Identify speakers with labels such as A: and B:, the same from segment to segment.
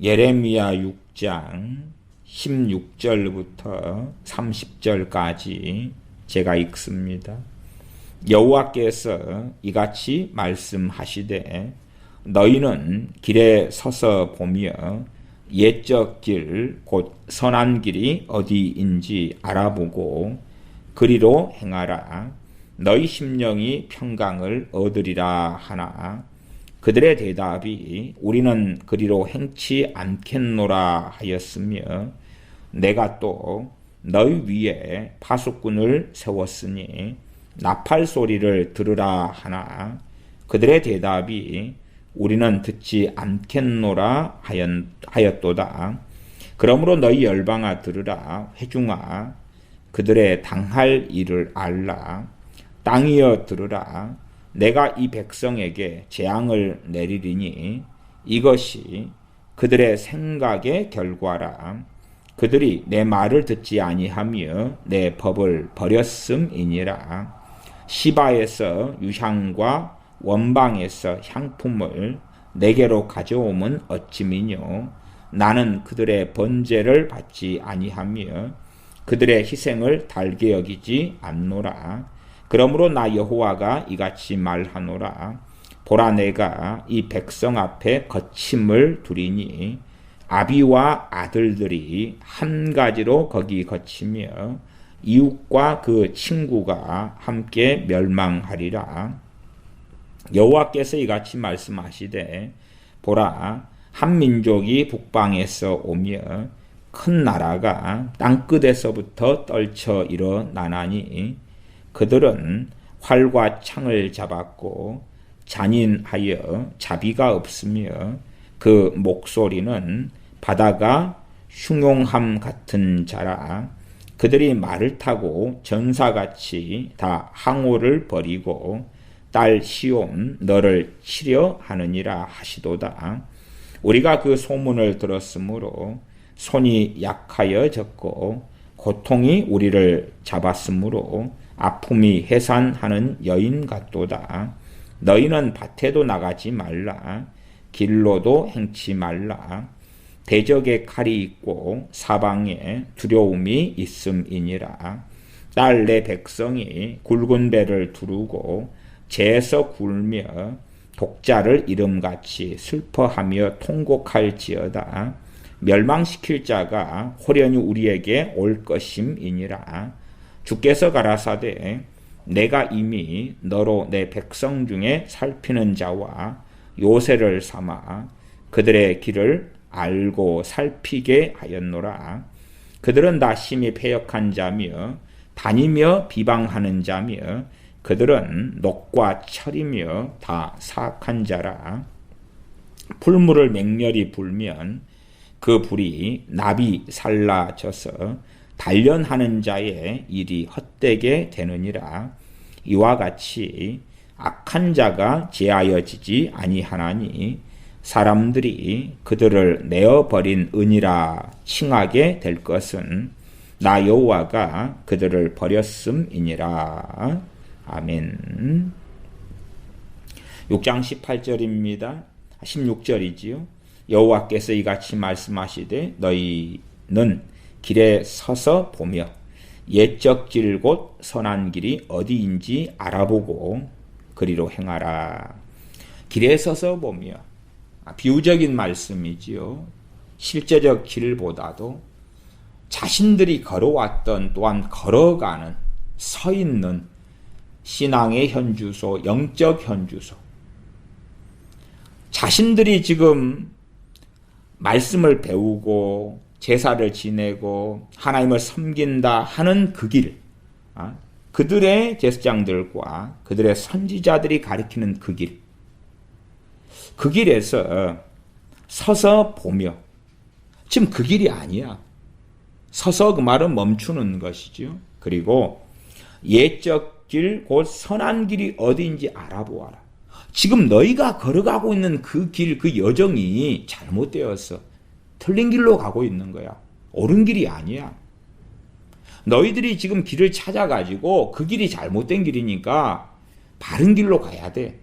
A: 예레미야 6장 16절부터 30절까지 제가 읽습니다. 여호와께서 이같이 말씀하시되 너희는 길에 서서 보며 옛적 길 곧 선한 길이 어디인지 알아보고 그리로 행하라. 너희 심령이 평강을 얻으리라 하나 그들의 대답이 우리는 그리로 행치 않겠노라 하였으며 내가 또 너희 위에 파수꾼을 세웠으니 나팔 소리를 들으라 하나 그들의 대답이 우리는 듣지 않겠노라 하였도다. 그러므로 너희 열방아 들으라. 회중아 그들의 당할 일을 알라. 땅이여 들으라. 내가 이 백성에게 재앙을 내리리니 이것이 그들의 생각의 결과라. 그들이 내 말을 듣지 아니하며 내 법을 버렸음이니라. 시바에서 유향과 원방에서 향품을 내게로 가져오면 어찌미뇨. 나는 그들의 번제를 받지 아니하며 그들의 희생을 달게 여기지 않노라. 그러므로 나 여호와가 이같이 말하노라. 보라 내가 이 백성 앞에 거침을 두리니 아비와 아들들이 한 가지로 거기 거치며 이웃과 그 친구가 함께 멸망하리라. 여호와께서 이같이 말씀하시되 보라 한 민족이 북방에서 오며 큰 나라가 땅끝에서부터 떨쳐 일어나나니 그들은 활과 창을 잡았고 잔인하여 자비가 없으며 그 목소리는 바다가 흉용함 같은 자라. 그들이 말을 타고 전사같이 다 항오를 버리고 딸 시온 너를 치려 하느니라 하시도다. 우리가 그 소문을 들었으므로 손이 약하여졌고 고통이 우리를 잡았으므로 아픔이 해산하는 여인 같도다. 너희는 밭에도 나가지 말라. 길로도 행치 말라. 대적에 칼이 있고 사방에 두려움이 있음이니라. 딸 내 백성이 굵은 배를 두르고 재에서 굴며 독자를 이름같이 슬퍼하며 통곡할지어다. 멸망시킬 자가 호련히 우리에게 올 것임이니라. 주께서 가라사대 내가 이미 너로 내 백성 중에 살피는 자와 요새를 삼아 그들의 길을 알고 살피게 하였노라. 그들은 다 심히 패역한 자며 다니며 비방하는 자며 그들은 녹과 철이며 다 사악한 자라. 풀물을 맹렬히 불면 그 불이 나비 살라져서 단련하는 자의 일이 헛되게 되느니라. 이와 같이 악한 자가 제하여지지 아니하나니 사람들이 그들을 내어버린 은이라 칭하게 될 것은 나 여호와가 그들을 버렸음이니라. 아멘. 6장 18절입니다. 16절이지요. 여호와께서 이같이 말씀하시되 너희는 길에 서서 보며 옛적 길 곧 선한 길이 어디인지 알아보고 그리로 행하라. 길에 서서 보며 비유적인 말씀이지요. 실제적 길보다도 자신들이 걸어왔던 또한 걸어가는 서 있는 신앙의 현주소, 영적 현주소. 자신들이 지금 말씀을 배우고 제사를 지내고 하나님을 섬긴다 하는 그 길, 그들의 제사장들과 그들의 선지자들이 가리키는 그 길, 그 길에서 서서 보며, 지금 그 길이 아니야. 서서 그 말은 멈추는 것이죠. 그리고 옛적 길, 곧 선한 길이 어디인지 알아보아라. 지금 너희가 걸어가고 있는 그 길, 그 여정이 잘못되었어. 틀린 길로 가고 있는 거야. 옳은 길이 아니야. 너희들이 지금 길을 찾아가지고 그 길이 잘못된 길이니까 바른 길로 가야 돼.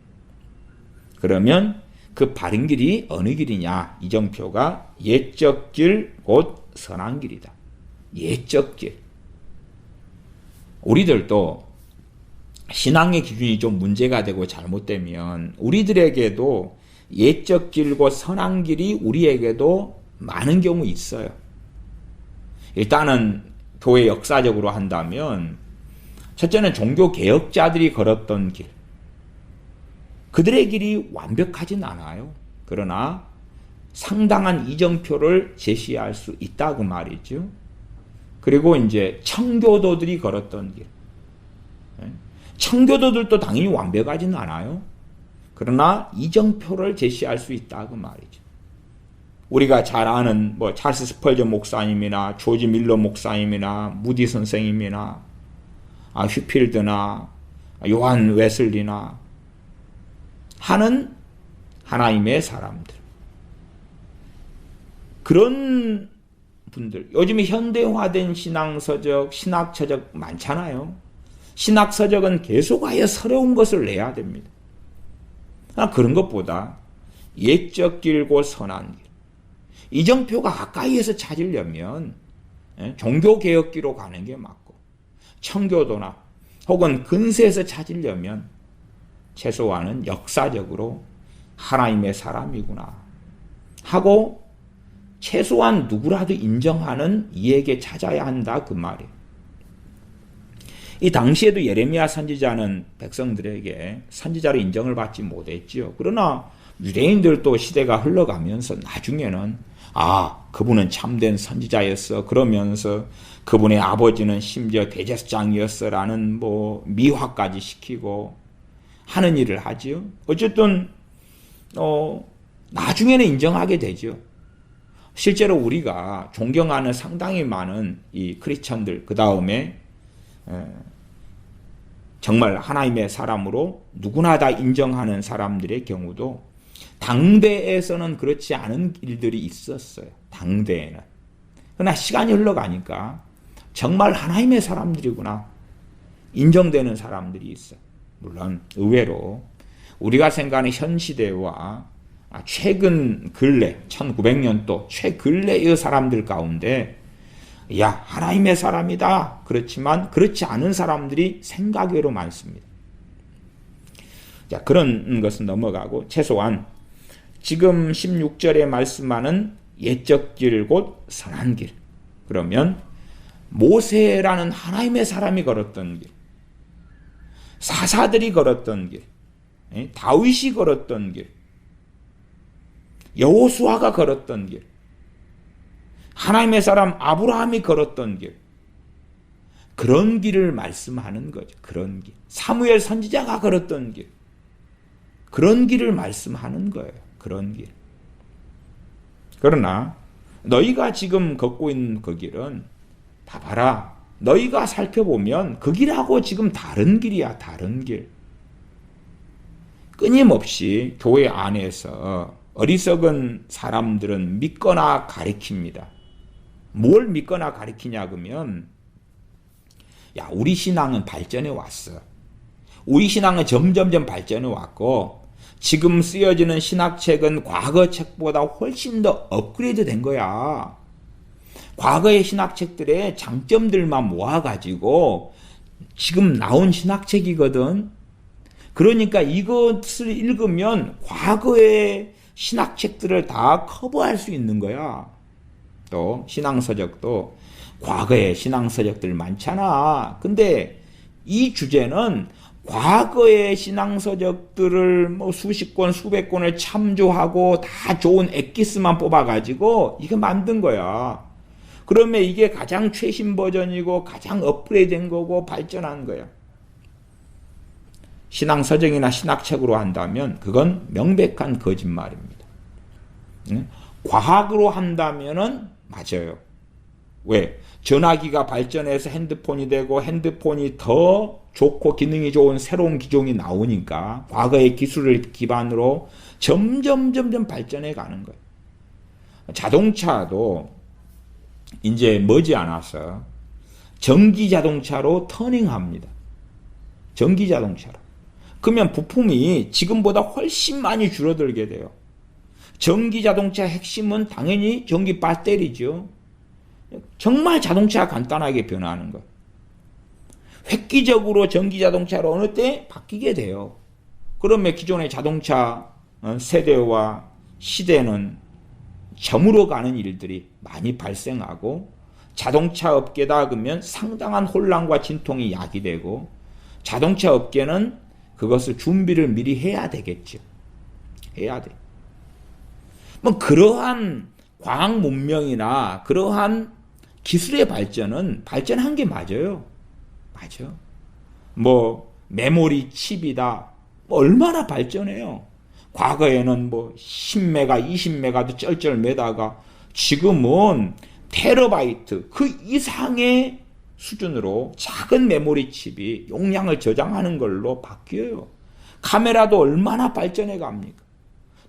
A: 그러면 그 바른 길이 어느 길이냐? 이정표가 예적 길 곧 선한 길이다. 예적 길. 우리들도 신앙의 기준이 좀 문제가 되고 잘못되면 우리들에게도 예적 길 곧 선한 길이 우리에게도 많은 경우 있어요. 일단은 교회 역사적으로 한다면 첫째는 종교 개혁자들이 걸었던 길. 그들의 길이 완벽하진 않아요. 그러나 상당한 이정표를 제시할 수 있다 그 말이죠. 그리고 이제 청교도들이 걸었던 길. 청교도들도 당연히 완벽하진 않아요. 그러나 이정표를 제시할 수 있다 그 말이죠. 우리가 잘 아는 뭐 찰스 스펄전 목사님이나 조지 밀러 목사님이나 무디 선생님이나 휘필드나 요한 웨슬리나 하는 하나님의 사람들. 그런 분들, 요즘에 현대화된 신앙서적, 신학서적 많잖아요. 신학서적은 계속하여 새로운 것을 내야 됩니다. 그런 것보다 예적 길고 선한 길. 이정표가 가까이에서 찾으려면 종교개혁기로 가는 게 맞고, 청교도나 혹은 근세에서 찾으려면 최소한은 역사적으로 하나님의 사람이구나 하고 최소한 누구라도 인정하는 이에게 찾아야 한다 그 말이에요. 이 당시에도 예레미야 선지자는 백성들에게 선지자로 인정을 받지 못했지요. 그러나 유대인들도 시대가 흘러가면서 나중에는 그분은 참된 선지자였어 그러면서 그분의 아버지는 심지어 대제사장이었어라는 미화까지 시키고 하는 일을 하지요. 어쨌든 나중에는 인정하게 되죠. 실제로 우리가 존경하는 상당히 많은 이 크리스천들, 그 다음에 정말 하나님의 사람으로 누구나 다 인정하는 사람들의 경우도 당대에서는 그렇지 않은 일들이 있었어요. 당대에는. 그러나 시간이 흘러가니까 정말 하나님의 사람들이구나 인정되는 사람들이 있어요. 물론 의외로 우리가 생각하는 현 시대와 최근 근래 1900년도 최근래의 사람들 가운데 하나님의 사람이다. 그렇지만 그렇지 않은 사람들이 생각외로 많습니다. 자, 그런 것은 넘어가고 최소한 지금 16절에 말씀하는 예적 길 곧 선한 길. 그러면 모세라는 하나님의 사람이 걸었던 길, 사사들이 걸었던 길, 다윗이 걸었던 길, 여호수아가 걸었던 길, 하나님의 사람 아브라함이 걸었던 길, 그런 길을 말씀하는 거죠. 그런 길. 사무엘 선지자가 걸었던 길, 그런 길을 말씀하는 거예요. 그런 길. 그러나 너희가 지금 걷고 있는 그 길은 다 봐라. 너희가 살펴보면 그 길하고 지금 다른 길이야. 다른 길. 끊임없이 교회 안에서 어리석은 사람들은 믿거나 가리킵니다. 뭘 믿거나 가리키냐 그러면 우리 신앙은 발전해 왔어. 우리 신앙은 점점점 발전해 왔고 지금 쓰여지는 신학책은 과거 책보다 훨씬 더 업그레이드 된 거야. 과거의 신학책들의 장점들만 모아가지고 지금 나온 신학책이거든. 그러니까 이것을 읽으면 과거의 신학책들을 다 커버할 수 있는 거야. 또 신앙서적도 과거의 신앙서적들 많잖아. 근데 이 주제는 과거의 신앙서적들을 수십 권, 수백 권을 참조하고 다 좋은 엑기스만 뽑아가지고 이거 만든 거야. 그러면 이게 가장 최신 버전이고 가장 업그레이드된 거고 발전한 거야. 신앙서적이나 신학책으로 한다면 그건 명백한 거짓말입니다. 과학으로 한다면은 맞아요. 왜? 전화기가 발전해서 핸드폰이 되고 핸드폰이 더 좋고 기능이 좋은 새로운 기종이 나오니까 과거의 기술을 기반으로 점점 발전해 가는 거예요. 자동차도 이제 머지않아서 전기 자동차로 터닝합니다. 전기 자동차로. 그러면 부품이 지금보다 훨씬 많이 줄어들게 돼요. 전기 자동차 핵심은 당연히 전기 배터리죠. 정말 자동차가 간단하게 변하는 것. 획기적으로 전기 자동차로 어느 때 바뀌게 돼요. 그러면 기존의 자동차 세대와 시대는 저물어 가는 일들이 많이 발생하고 자동차 업계다 그러면 상당한 혼란과 진통이 야기되고 자동차 업계는 그것을 준비를 미리 해야 되겠죠. 해야 돼. 뭐 그러한 과학 문명이나 그러한 기술의 발전은 발전한 게 맞아요. 맞아. 뭐 메모리 칩이다. 뭐 얼마나 발전해요. 과거에는 뭐 10메가, 20메가도 쩔쩔 매다가 지금은 테러바이트 그 이상의 수준으로 작은 메모리 칩이 용량을 저장하는 걸로 바뀌어요. 카메라도 얼마나 발전해 갑니까?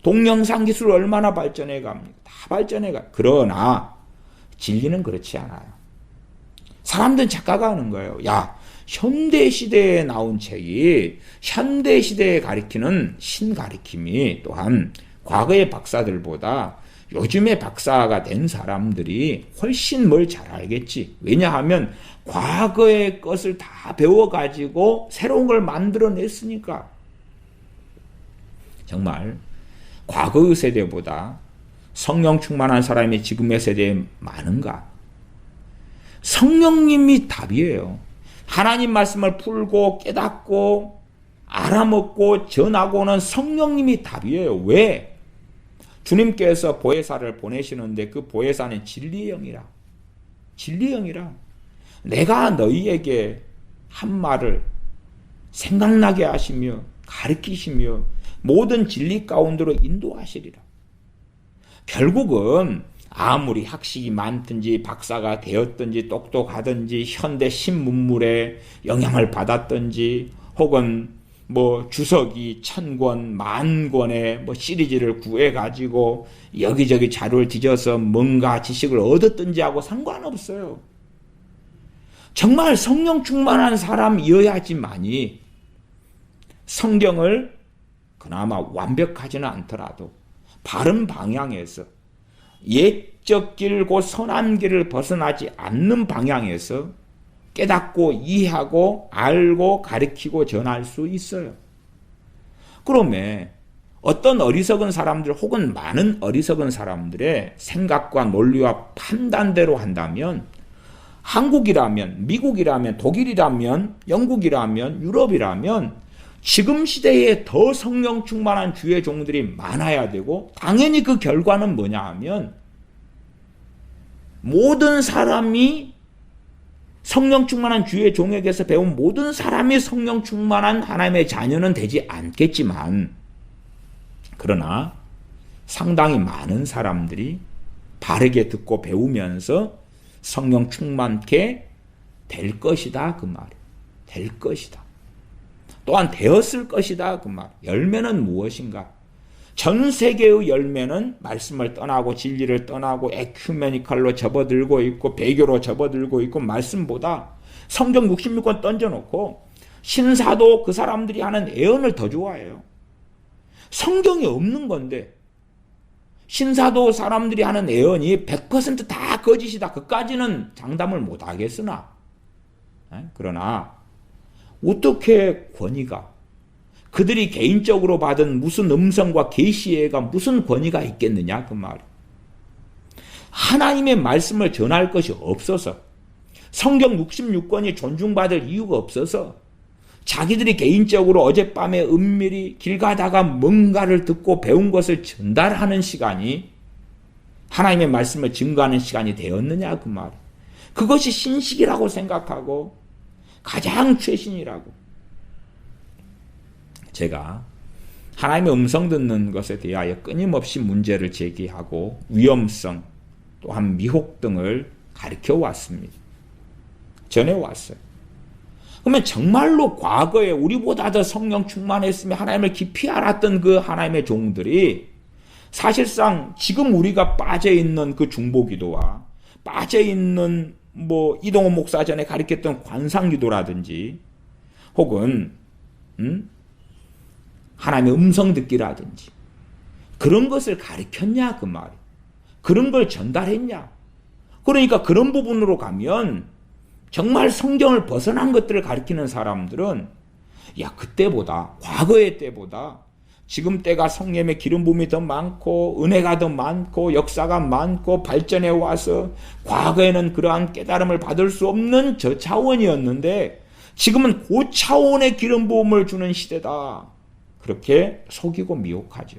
A: 동영상 기술 얼마나 발전해 갑니까? 다 발전해 가. 그러나 진리는 그렇지 않아요. 사람들은 착각하는 거예요. 야, 현대시대에 나온 책이 현대시대에 가리키는 신가리킴이 또한 과거의 박사들보다 요즘의 박사가 된 사람들이 훨씬 뭘 잘 알겠지. 왜냐하면 과거의 것을 다 배워가지고 새로운 걸 만들어냈으니까. 정말 과거의 세대보다 성령 충만한 사람이 지금의 세대에 많은가? 성령님이 답이에요. 하나님 말씀을 풀고 깨닫고 알아먹고 전하고는 성령님이 답이에요. 왜? 주님께서 보혜사를 보내시는데 그 보혜사는 진리의 영이라. 진리의 영이라. 내가 너희에게 한 말을 생각나게 하시며 가르치시며 모든 진리 가운데로 인도하시리라. 결국은 아무리 학식이 많든지 박사가 되었든지 똑똑하든지 현대 신문물에 영향을 받았든지 혹은 뭐 주석이 1000권, 10,000권의 뭐 시리즈를 구해가지고 여기저기 자료를 뒤져서 뭔가 지식을 얻었든지 하고 상관없어요. 정말 성령 충만한 사람이어야지만이 성경을 그나마 완벽하지는 않더라도 바른 방향에서 옛적 길 곧 선한 길을 벗어나지 않는 방향에서 깨닫고 이해하고 알고 가르치고 전할 수 있어요. 그러면 어떤 어리석은 사람들 혹은 많은 어리석은 사람들의 생각과 논리와 판단대로 한다면 한국이라면, 미국이라면, 독일이라면, 영국이라면, 유럽이라면 지금 시대에 더 성령 충만한 주의 종들이 많아야 되고 당연히 그 결과는 뭐냐 하면 모든 사람이 성령 충만한 주의 종에게서 배운 모든 사람이 성령 충만한 하나님의 자녀는 되지 않겠지만 그러나 상당히 많은 사람들이 바르게 듣고 배우면서 성령 충만케 될 것이다 그 말이에요. 될 것이다. 또한 되었을 것이다 그 말. 열매는 무엇인가? 전 세계의 열매는 말씀을 떠나고 진리를 떠나고 에큐메니칼로 접어들고 있고 배교로 접어들고 있고 말씀보다 성경 66권 던져놓고 신사도 그 사람들이 하는 애언을 더 좋아해요. 성경이 없는 건데 신사도 사람들이 하는 애언이 100%다 거짓이다. 그까지는 장담을 못하겠으나 그러나 어떻게 권위가 그들이 개인적으로 받은 무슨 음성과 계시가 무슨 권위가 있겠느냐 그 말. 하나님의 말씀을 전할 것이 없어서 성경 66권이 존중받을 이유가 없어서 자기들이 개인적으로 어젯밤에 은밀히 길 가다가 뭔가를 듣고 배운 것을 전달하는 시간이 하나님의 말씀을 증거하는 시간이 되었느냐 그 말. 그것이 신식이라고 생각하고 가장 최신이라고. 제가 하나님의 음성 듣는 것에 대하여 끊임없이 문제를 제기하고 위험성 또한 미혹 등을 가르쳐 왔습니다. 전해왔어요. 그러면 정말로 과거에 우리보다 더 성령 충만했으며 하나님을 깊이 알았던 그 하나님의 종들이 사실상 지금 우리가 빠져있는 그 중보기도와 빠져있는 뭐 이동호 목사 전에 가르쳤던 관상기도라든지 혹은 하나님의 음성 듣기라든지 그런 것을 가르쳤냐 그 말이에요. 그런 걸 전달했냐. 그러니까 그런 부분으로 가면 정말 성경을 벗어난 것들을 가르치는 사람들은 그때보다 과거의 때보다 지금 때가 성령의 기름 부음이 더 많고 은혜가 더 많고 역사가 많고 발전해 와서 과거에는 그러한 깨달음을 받을 수 없는 저 차원이었는데 지금은 그 차원의 기름 부음을 주는 시대다. 그렇게 속이고 미혹하죠.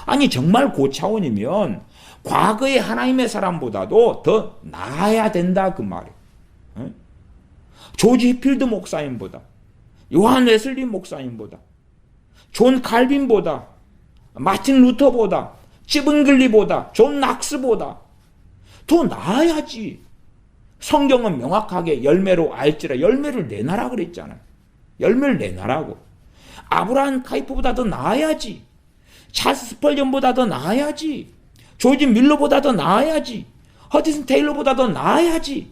A: 아니 정말 그 차원이면 과거의 하나님의 사람보다도 더 나아야 된다 그 말이에요. 조지 필드 목사님보다, 요한 웨슬리 목사님보다, 존 칼빈보다, 마틴 루터보다, 찌븐글리보다, 존 낙스보다 더 나아야지. 성경은 명확하게 열매로 알지라 열매를 내놔라 그랬잖아요. 열매를 내놔라고. 아브라함 카이프보다 더 나아야지. 찰스 스펄전보다 더 나아야지. 조지 밀러보다 더 나아야지. 허디슨 테일러보다 더 나아야지.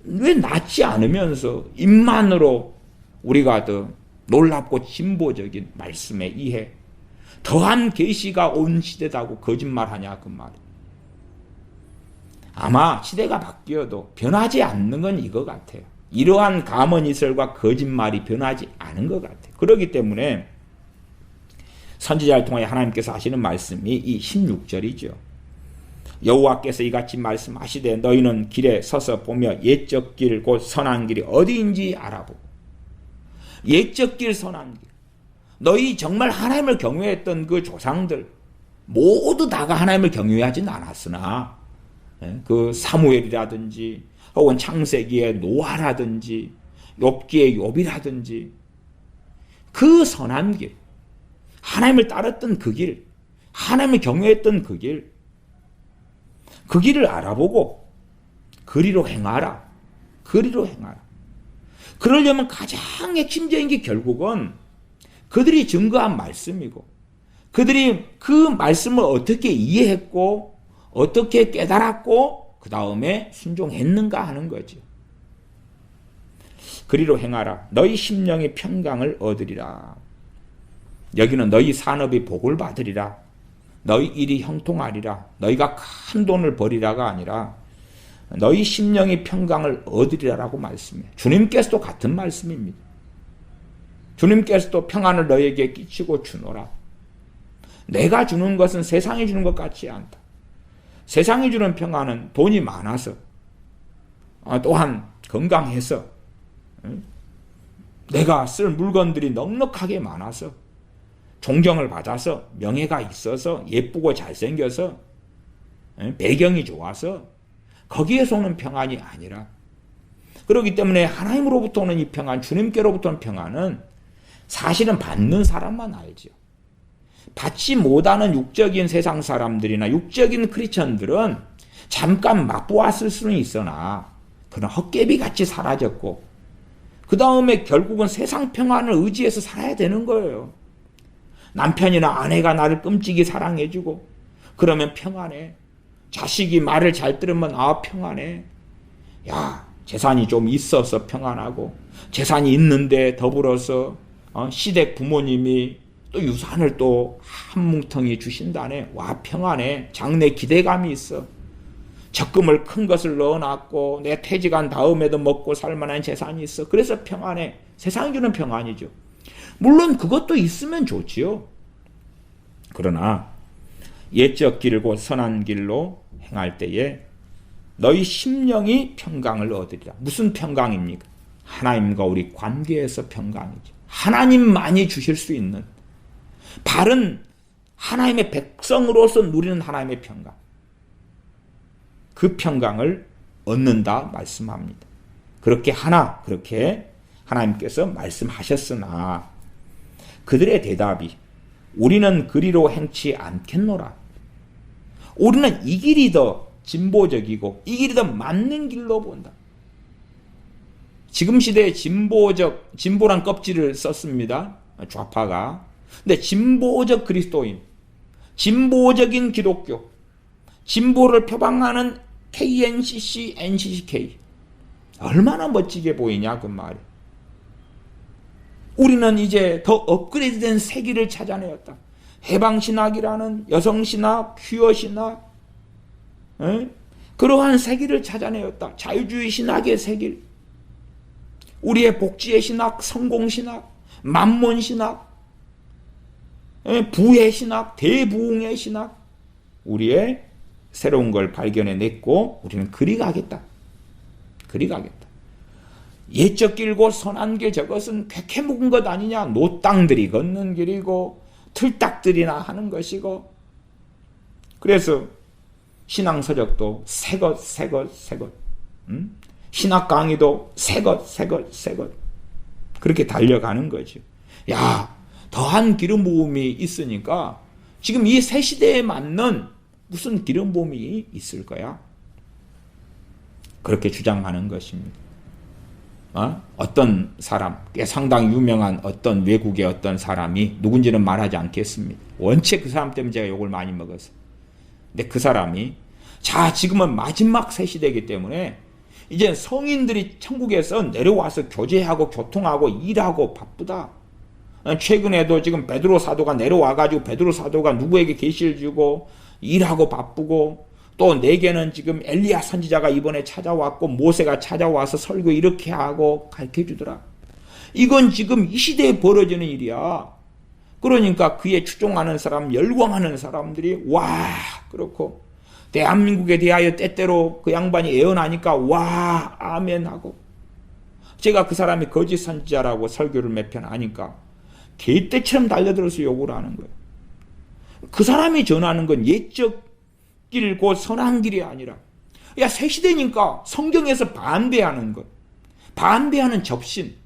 A: 왜 낫지 않으면서 입만으로 우리가 더 놀랍고 진보적인 말씀의 이해, 더한 계시가 온 시대다고 거짓말하냐 그 말이에요. 아마 시대가 바뀌어도 변하지 않는 건 이거 같아요. 이러한 가문이설과 거짓말이 변하지 않은 것 같아요. 그렇기 때문에 선지자를 통해 하나님께서 하시는 말씀이 이 16절이죠. 여호와께서 이같이 말씀하시되 너희는 길에 서서 보며 옛적 길 곧 선한 길이 어디인지 알아보고. 옛적 길 선한 길. 너희 정말 하나님을 경외했던 그 조상들 모두 다가 하나님을 경외하진 않았으나 그 사무엘이라든지 혹은 창세기의 노아라든지 욥기의 욥이라든지 그 선한 길, 하나님을 따랐던 그 길, 하나님을 경외했던 그 길, 그 길을 알아보고 그리로 행하라. 그리로 행하라. 그러려면 가장 핵심적인 게 결국은 그들이 증거한 말씀이고 그들이 그 말씀을 어떻게 이해했고 어떻게 깨달았고 그 다음에 순종했는가 하는 거죠. 그리로 행하라. 너희 심령이 평강을 얻으리라. 여기는 너희 산업이 복을 받으리라. 너희 일이 형통하리라. 너희가 큰 돈을 벌이라가 아니라 너희 심령이 평강을 얻으리라라고 말씀해요. 주님께서도 같은 말씀입니다. 주님께서도 평안을 너희에게 끼치고 주노라. 내가 주는 것은 세상이 주는 것 같지 않다. 세상이 주는 평안은 돈이 많아서 또한 건강해서 내가 쓸 물건들이 넉넉하게 많아서 존경을 받아서 명예가 있어서 예쁘고 잘생겨서 배경이 좋아서 거기에서 오는 평안이 아니라 그렇기 때문에 하나님으로부터 오는 이 평안, 주님께로부터 오는 평안은 사실은 받는 사람만 알죠. 받지 못하는 육적인 세상 사람들이나 육적인 크리스천들은 잠깐 맛보았을 수는 있으나 그는 헛개비같이 사라졌고 그 다음에 결국은 세상 평안을 의지해서 살아야 되는 거예요. 남편이나 아내가 나를 끔찍이 사랑해주고 그러면 평안해. 자식이 말을 잘 들으면 평안해. 야, 재산이 좀 있어서 평안하고 재산이 있는데 더불어서 시댁 부모님이 또 유산을 또 한 뭉텅이 주신다네. 와, 평안해. 장래 기대감이 있어. 적금을 큰 것을 넣어놨고 내 퇴직한 다음에도 먹고 살만한 재산이 있어. 그래서 평안해. 세상이 주는 평안이죠. 물론 그것도 있으면 좋지요. 그러나 옛적 길을 곧 선한 길로 행할 때에 너희 심령이 평강을 얻으리라. 무슨 평강입니까? 하나님과 우리 관계에서 평강이죠. 하나님만이 주실 수 있는 바른 하나님의 백성으로서 누리는 하나님의 평강. 그 평강을 얻는다 말씀합니다. 그렇게 하나님께서 말씀하셨으나 그들의 대답이 우리는 그리로 행치 않겠노라. 우리는 이 길이 더 진보적이고 이 길이 더 맞는 길로 본다. 지금 시대에 진보란 껍질을 썼습니다. 좌파가. 근데 진보적 그리스도인, 진보적인 기독교, 진보를 표방하는 KNCC, NCCK. 얼마나 멋지게 보이냐 그 말이. 우리는 이제 더 업그레이드된 세기를 찾아내었다. 해방신학이라는 여성신학, 퀴어신학, 그러한 세계를 찾아내었다. 자유주의 신학의 세계, 우리의 복지의 신학, 성공신학, 만몬신학, 부의 신학, 대부흥의 신학, 우리의 새로운 걸 발견해냈고 우리는 그리 가겠다. 그리 가겠다. 옛적 길고 선한 길, 저것은 쾌쾌 묵은 것 아니냐. 노땅들이 걷는 길이고 틀딱들이나 하는 것이고. 그래서 신앙서적도 새것 새것 새것, 신학 강의도 새것 새것 새것, 그렇게 달려가는 거죠. 야, 더한 기름 부음이 있으니까 지금 이 새 시대에 맞는 무슨 기름 부음이 있을 거야? 그렇게 주장하는 것입니다. 어떤 사람, 꽤 상당히 유명한 어떤 외국의 어떤 사람이, 누군지는 말하지 않겠습니다. 원체 그 사람 때문에 제가 욕을 많이 먹었어요. 근데 그 사람이, 자, 지금은 마지막 새 시대이기 때문에 이제 성인들이 천국에서 내려와서 교제하고 교통하고 일하고 바쁘다. 최근에도 지금 베드로 사도가 내려와가지고 베드로 사도가 누구에게 계시를 주고 일하고 바쁘고, 또 내게는 지금 엘리야 선지자가 이번에 찾아왔고 모세가 찾아와서 설교 이렇게 하고 가르쳐주더라. 이건 지금 이 시대에 벌어지는 일이야. 그러니까 그에 추종하는 사람, 열광하는 사람들이 와, 그렇고, 대한민국에 대하여 때때로 그 양반이 예언하니까 와, 아멘 하고, 제가 그 사람이 거짓 선지자라고 설교를 몇 편 하니까 개떼처럼 달려들어서 욕을 하는 거예요. 그 사람이 전하는 건 옛적 길, 곧 선한 길이 아니라, 야, 새 시대니까 성경에서 반대하는 것, 반대하는 접신.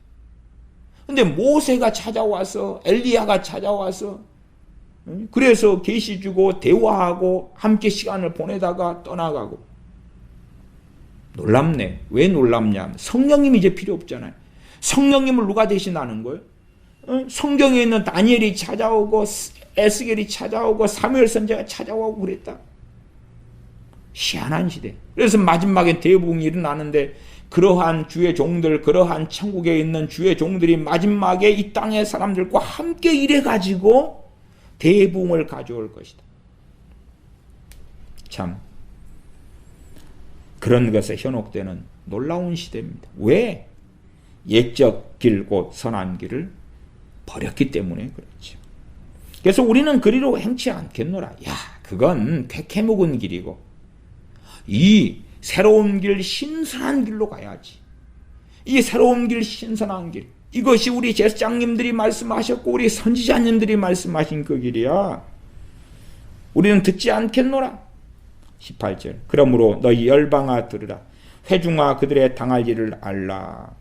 A: 근데 모세가 찾아와서, 엘리야가 찾아와서, 그래서 계시 주고 대화하고 함께 시간을 보내다가 떠나가고. 놀랍네. 왜 놀랍냐? 성령님이 이제 필요 없잖아요. 성령님을 누가 대신하는 거예요? 성경에 있는 다니엘이 찾아오고 에스겔이 찾아오고 사무엘 선지자가 찾아오고 그랬다. 희한한 시대. 그래서 마지막에 대부흥이 일어나는데, 그러한 주의 종들, 그러한 천국에 있는 주의 종들이 마지막에 이 땅의 사람들과 함께 일해가지고 대부흥을 가져올 것이다. 참, 그런 것에 현혹되는 놀라운 시대입니다. 왜? 옛적 길, 곧 선한 길을 버렸기 때문에 그렇죠. 그래서 우리는 그리로 행치 않겠노라. 야, 그건 쾌쾌 묵은 길이고, 이 새로운 길, 신선한 길로 가야지. 이 새로운 길, 신선한 길, 이것이 우리 제사장님들이 말씀하셨고 우리 선지자님들이 말씀하신 그 길이야. 우리는 듣지 않겠노라. 18절. 그러므로 너희 열방아 들으라. 회중아 그들의 당할 일을 알라.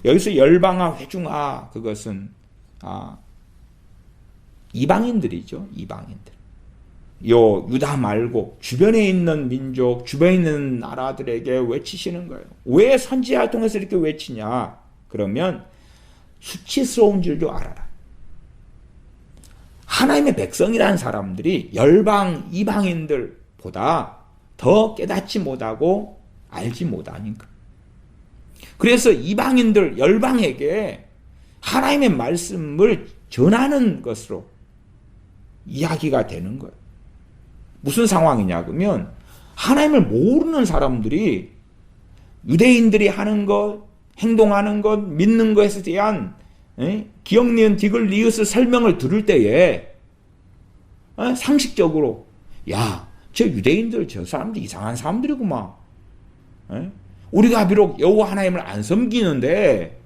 A: 여기서 열방아, 회중아, 그것은 이방인들이죠. 이방인들. 요 유다 말고 주변에 있는 민족, 주변에 있는 나라들에게 외치시는 거예요. 왜 선지자 통해서 이렇게 외치냐? 그러면 수치스러운 줄도 알아라. 하나님의 백성이라는 사람들이 열방 이방인들보다 더 깨닫지 못하고 알지 못하니까. 그래서 이방인들, 열방에게 하나님의 말씀을 전하는 것으로 이야기가 되는 거예요. 무슨 상황이냐 그러면, 하나님을 모르는 사람들이 유대인들이 하는 것, 행동하는 것, 믿는 것에 대한 기억, 니은, 디귿, 리을 설명을 들을 때에 상식적으로, 야, 저 유대인들, 저 사람들 이상한 사람들이구만. 우리가 비록 여호와 하나님을 안 섬기는데,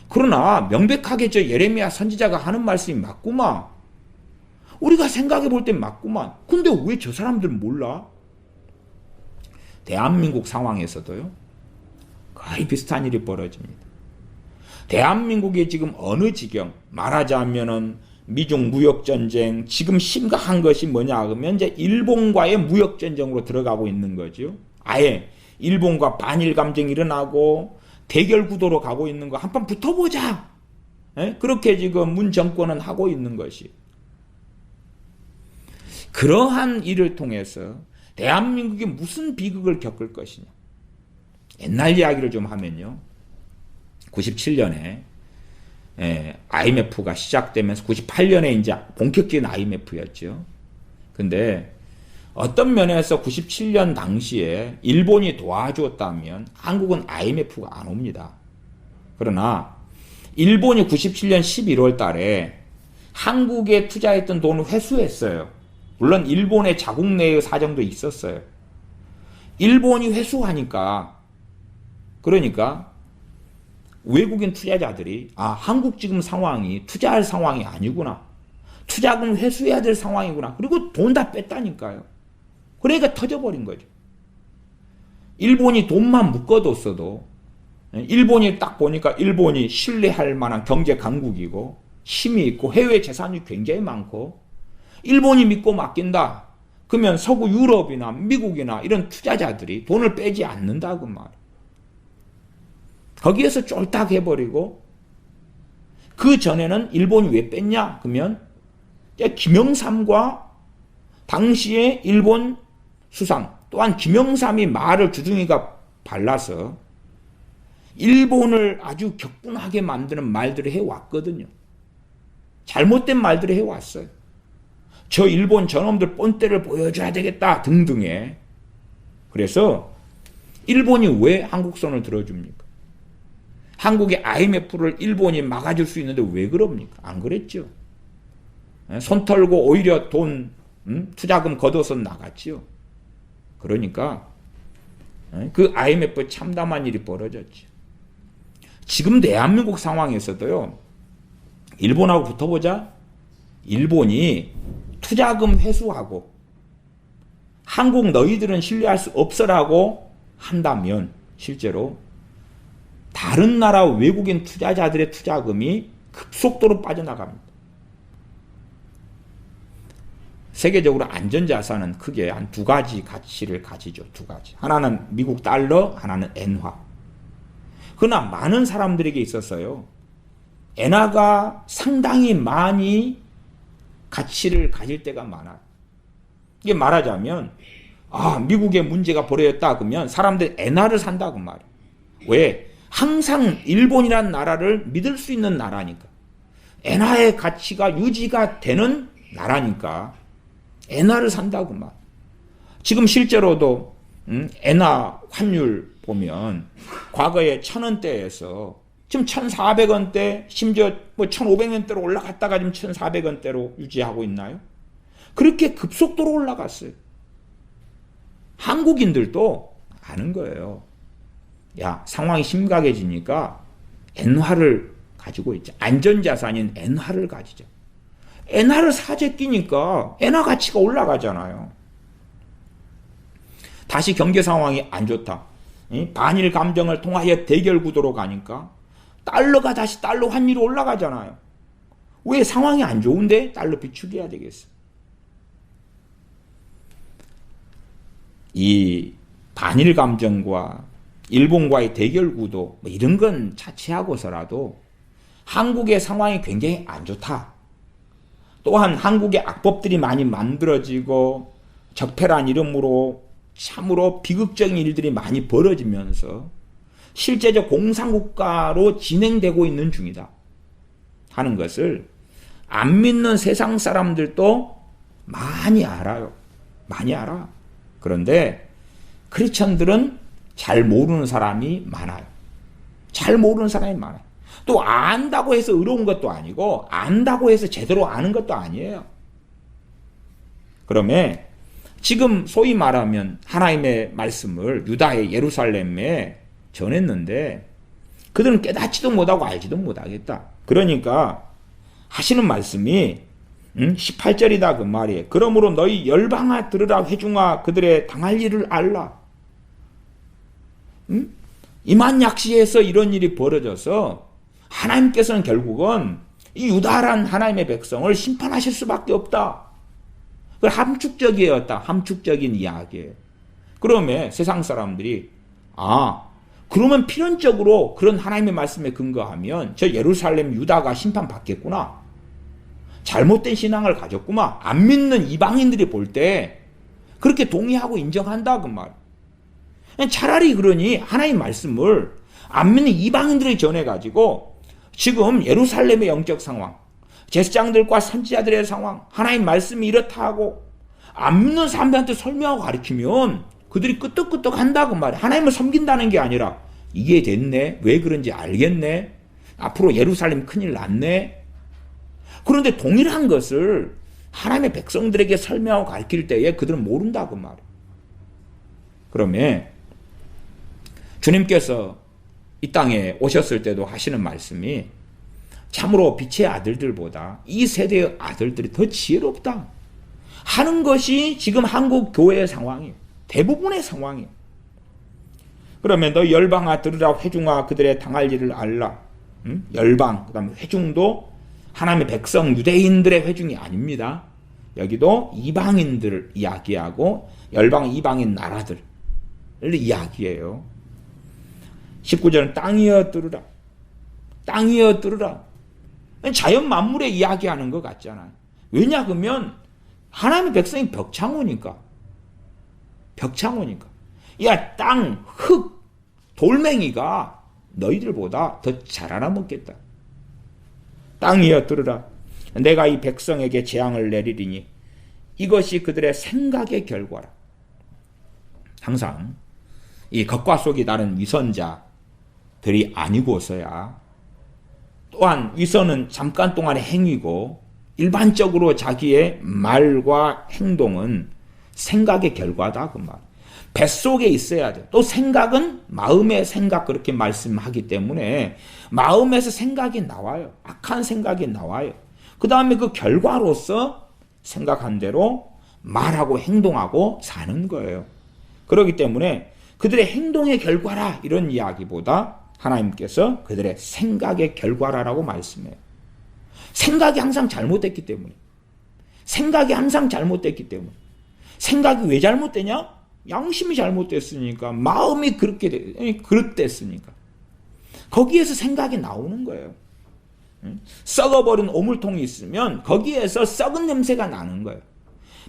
A: 그러나 명백하게 저 예레미야 선지자가 하는 말씀이 맞구만. 우리가 생각해 볼 땐 맞구만. 근데 왜 저 사람들은 몰라? 대한민국 상황에서도요, 거의 비슷한 일이 벌어집니다. 대한민국이 지금 어느 지경, 말하자면은 미중 무역전쟁, 지금 심각한 것이 뭐냐 그러면 이제 일본과의 무역전쟁으로 들어가고 있는 거죠. 아예 일본과 반일 감정이 일어나고 대결 구도로 가고 있는 거, 한판 붙어보자. 그렇게 지금 문 정권은 하고 있는 것이. 그러한 일을 통해서 대한민국이 무슨 비극을 겪을 것이냐. 옛날 이야기를 좀 하면요, 97년에 IMF가 시작되면서 98년에 이제 본격적인 IMF였죠. 근데 어떤 면에서 97년 당시에 일본이 도와줬다면 한국은 IMF가 안 옵니다. 그러나 일본이 97년 11월 달에 한국에 투자했던 돈을 회수했어요. 물론 일본의 자국 내의 사정도 있었어요. 일본이 회수하니까, 그러니까 외국인 투자자들이 한국 지금 상황이 투자할 상황이 아니구나. 투자금 회수해야 될 상황이구나. 그리고 돈 다 뺐다니까요. 그러니까 터져버린 거죠. 일본이 돈만 묶어뒀어도, 일본이 딱 보니까 일본이 신뢰할 만한 경제 강국이고 힘이 있고 해외 재산이 굉장히 많고 일본이 믿고 맡긴다. 그러면 서구 유럽이나 미국이나 이런 투자자들이 돈을 빼지 않는다 그 말이에요. 거기에서 쫄딱 해버리고, 그 전에는 일본이 왜 뺐냐? 그러면 김영삼과 당시의 일본 수상, 또한 김영삼이 말을 주둥이가 발라서 일본을 아주 격분하게 만드는 말들을 해왔거든요. 잘못된 말들을 해왔어요. 저 일본 저놈들 본때를 보여줘야 되겠다 등등의. 그래서 일본이 왜 한국 손을 들어줍니까? 한국의 IMF를 일본이 막아줄 수 있는데 왜 그럽니까? 안 그랬죠. 손 털고 오히려 돈, 투자금 걷어서 나갔지요. 그러니까 그 IMF 참담한 일이 벌어졌죠. 지금 대한민국 상황에서도요, 일본하고 붙어보자. 일본이 투자금 회수하고 한국 너희들은 신뢰할 수 없어라고 한다면 실제로 다른 나라 외국인 투자자들의 투자금이 급속도로 빠져나갑니다. 세계적으로 안전자산은 크게 한 두 가지 가치를 가지죠. 두 가지. 하나는 미국 달러, 하나는 엔화. 그러나 많은 사람들에게 있어서요, 엔화가 상당히 많이 가치를 가질 때가 많아요. 이게 말하자면, 미국에 문제가 벌어졌다 그러면 사람들이 엔화를 산다 그 말이에요. 왜? 항상 일본이라는 나라를 믿을 수 있는 나라니까. 엔화의 가치가 유지가 되는 나라니까 엔화를 산다고 말. 지금 실제로도 엔화 환율 보면 과거에 1,000원대에서 지금 1,400원대, 심지어 1,500원대로 올라갔다가 지금 1,400원대로 유지하고 있나요? 그렇게 급속도로 올라갔어요. 한국인들도 아는 거예요. 야, 상황이 심각해지니까 엔화를 가지고 있자. 안전자산인 엔화를 가지자. 엔화를 사재 끼니까 엔화 가치가 올라가잖아요. 다시 경제 상황이 안 좋다. 반일 감정을 통하여 대결 구도로 가니까 달러가 다시 달러 환율이 올라가잖아요. 왜? 상황이 안 좋은데 달러 비축해야 되겠어. 이 반일 감정과 일본과의 대결 구도 이런 건 자체하고서라도 한국의 상황이 굉장히 안 좋다. 또한 한국의 악법들이 많이 만들어지고 적폐란 이름으로 참으로 비극적인 일들이 많이 벌어지면서 실제적 공산국가로 진행되고 있는 중이다 하는 것을 안 믿는 세상 사람들도 많이 알아요. 많이 알아. 그런데 크리스천들은 잘 모르는 사람이 많아요. 잘 모르는 사람이 많아요. 또 안다고 해서 의로운 것도 아니고 안다고 해서 제대로 아는 것도 아니에요. 그러면 지금 소위 말하면 하나님의 말씀을 유다의 예루살렘에 전했는데 그들은 깨닫지도 못하고 알지도 못하겠다. 그러니까 하시는 말씀이 18절이다 그 말이에요. 그러므로 너희 열방아 들으라 회중아 그들의 당할 일을 알라. 이만약시에서 이런 일이 벌어져서 하나님께서는 결국은 이 유다란 하나님의 백성을 심판하실 수밖에 없다. 그 함축적이었다. 함축적인 이야기예요. 그러면 세상 사람들이 그러면 필연적으로 그런 하나님의 말씀에 근거하면 저 예루살렘 유다가 심판받겠구나. 잘못된 신앙을 가졌구나. 안 믿는 이방인들이 볼 때 그렇게 동의하고 인정한다 그 말. 차라리 그러니 하나님 말씀을 안 믿는 이방인들이 전해가지고 지금 예루살렘의 영적 상황, 제사장들과 선지자들의 상황, 하나님 말씀이 이렇다 하고 안 믿는 사람들한테 설명하고 가르치면 그들이 끄떡끄떡 한다고 말이야. 하나님을 섬긴다는 게 아니라 이게 됐네, 왜 그런지 알겠네, 앞으로 예루살렘 큰일 났네. 그런데 동일한 것을 하나님의 백성들에게 설명하고 가르칠 때에 그들은 모른다고 말이야. 그러면 주님께서 이 땅에 오셨을 때도 하시는 말씀이 참으로 빛의 아들들보다 이 세대의 아들들이 더 지혜롭다 하는 것이 지금 한국 교회의 상황이에요. 대부분의 상황이에요. 그러면 너 열방아 들으라, 회중아 그들의 당할 일을 알라. 열방, 그 다음에 회중도 하나님의 백성 유대인들의 회중이 아닙니다. 여기도 이방인들을 이야기하고 열방 이방인 나라들을 이야기해요. 19절은 땅이여 들으라. 땅이여 들으라. 자연 만물에 이야기하는 것 같잖아요. 왜냐 그러면 하나님의 백성이 벽창호니까. 벽창호니까. 야, 땅, 흙, 돌멩이가 너희들보다 더 잘 알아먹겠다. 땅이여 들으라. 내가 이 백성에게 재앙을 내리리니 이것이 그들의 생각의 결과라. 항상 이 겉과 속이 다른 위선자들이 아니고서야, 또한 위선은 잠깐 동안의 행위고 일반적으로 자기의 말과 행동은 생각의 결과다 그 말. 뱃속에 있어야 돼. 또 생각은 마음의 생각 그렇게 말씀하기 때문에 마음에서 생각이 나와요. 악한 생각이 나와요. 그 다음에 그 결과로서 생각한 대로 말하고 행동하고 사는 거예요. 그렇기 때문에 그들의 행동의 결과라 이런 이야기보다 하나님께서 그들의 생각의 결과라고 말씀해요. 생각이 항상 잘못됐기 때문에. 생각이 항상 잘못됐기 때문에. 생각이 왜 잘못되냐? 양심이 잘못됐으니까. 마음이 그릇됐으니까. 거기에서 생각이 나오는 거예요. 썩어버린 오물통이 있으면 거기에서 썩은 냄새가 나는 거예요.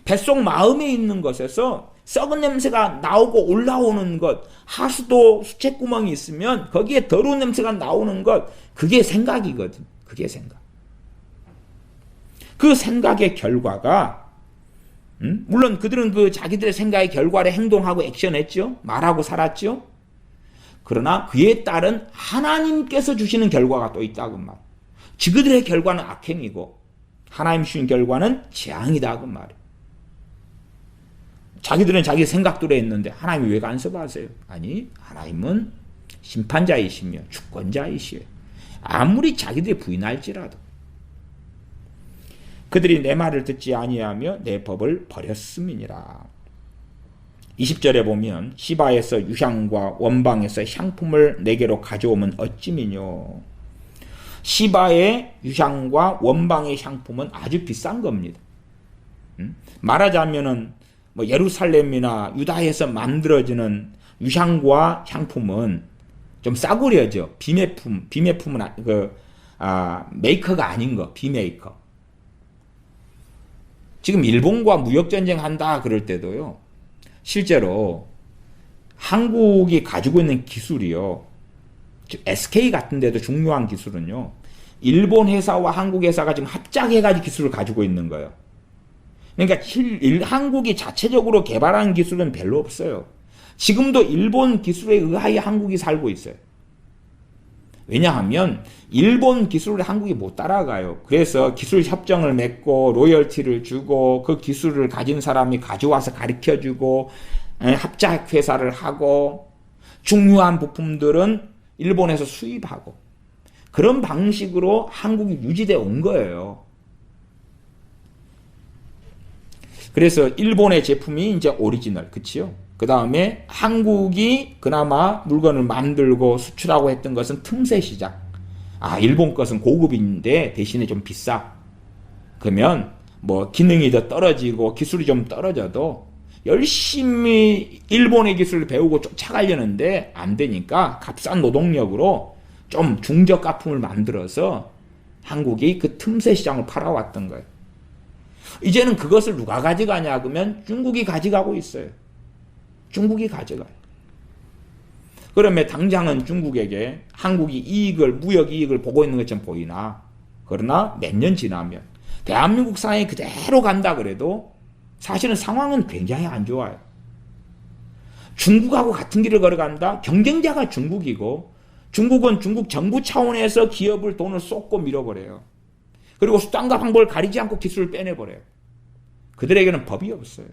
A: 뱃속 마음에 있는 것에서 썩은 냄새가 나오고 올라오는 것, 하수도 수채구멍이 있으면 거기에 더러운 냄새가 나오는 것, 그게 생각이거든. 그게 생각. 그 생각의 결과가 물론 그들은 그 자기들의 생각의 결과를 행동하고 액션했죠. 말하고 살았죠. 그러나 그에 따른 하나님께서 주시는 결과가 또 있다고 말. 그들의 결과는 악행이고 하나님 주신 결과는 재앙이다 그 말이에요. 자기들은 자기 생각대로 했는데 하나님이 왜 간섭하세요? 아니, 하나님은 심판자이시며 주권자이시에요. 아무리 자기들이 부인할지라도 그들이 내 말을 듣지 아니하며 내 법을 버렸음이니라. 20절에 보면 시바에서 유향과 원방에서 향품을 내게로 가져오면 어찌미뇨. 시바의 유향과 원방의 향품은 아주 비싼 겁니다. 말하자면은 뭐 예루살렘이나 유다에서 만들어지는 유향과 향품은 좀 싸구려죠. 비매품은 메이커가 아닌 거, 비메이커. 지금 일본과 무역전쟁 한다 그럴 때도요, 실제로 한국이 가지고 있는 기술이요, SK 같은 데도 중요한 기술은요, 일본 회사와 한국 회사가 지금 합작해가지고 기술을 가지고 있는 거예요. 그러니까 한국이 자체적으로 개발한 기술은 별로 없어요. 지금도 일본 기술에 의하여 한국이 살고 있어요. 왜냐하면 일본 기술을 한국이 못 따라가요. 그래서 기술 협정을 맺고 로열티를 주고 그 기술을 가진 사람이 가져와서 가르쳐주고 합작 회사를 하고 중요한 부품들은 일본에서 수입하고 그런 방식으로 한국이 유지되어 온 거예요. 그래서 일본의 제품이 이제 오리지널, 그치요? 그 다음에 한국이 그나마 물건을 만들고 수출하고 했던 것은 틈새 시장. 아, 일본 것은 고급인데 대신에 좀 비싸. 그러면 뭐 기능이 더 떨어지고 기술이 좀 떨어져도 열심히 일본의 기술을 배우고 쫓아가려는데 안 되니까 값싼 노동력으로 좀 중저가품을 만들어서 한국이 그 틈새 시장을 팔아왔던 거예요. 이제는 그것을 누가 가져가냐 그러면 중국이 가져가고 있어요. 중국이 가져가요. 그러면 당장은 중국에게 한국이 무역 이익을 보고 있는 것처럼 보이나, 그러나 몇 년 지나면 대한민국 상황이 그대로 간다 그래도 사실은 상황은 굉장히 안 좋아요. 중국하고 같은 길을 걸어간다? 경쟁자가 중국이고, 중국은 중국 정부 차원에서 기업을 돈을 쏟고 밀어버려요. 그리고 수단과 방법을 가리지 않고 기술을 빼내버려요. 그들에게는 법이 없어요.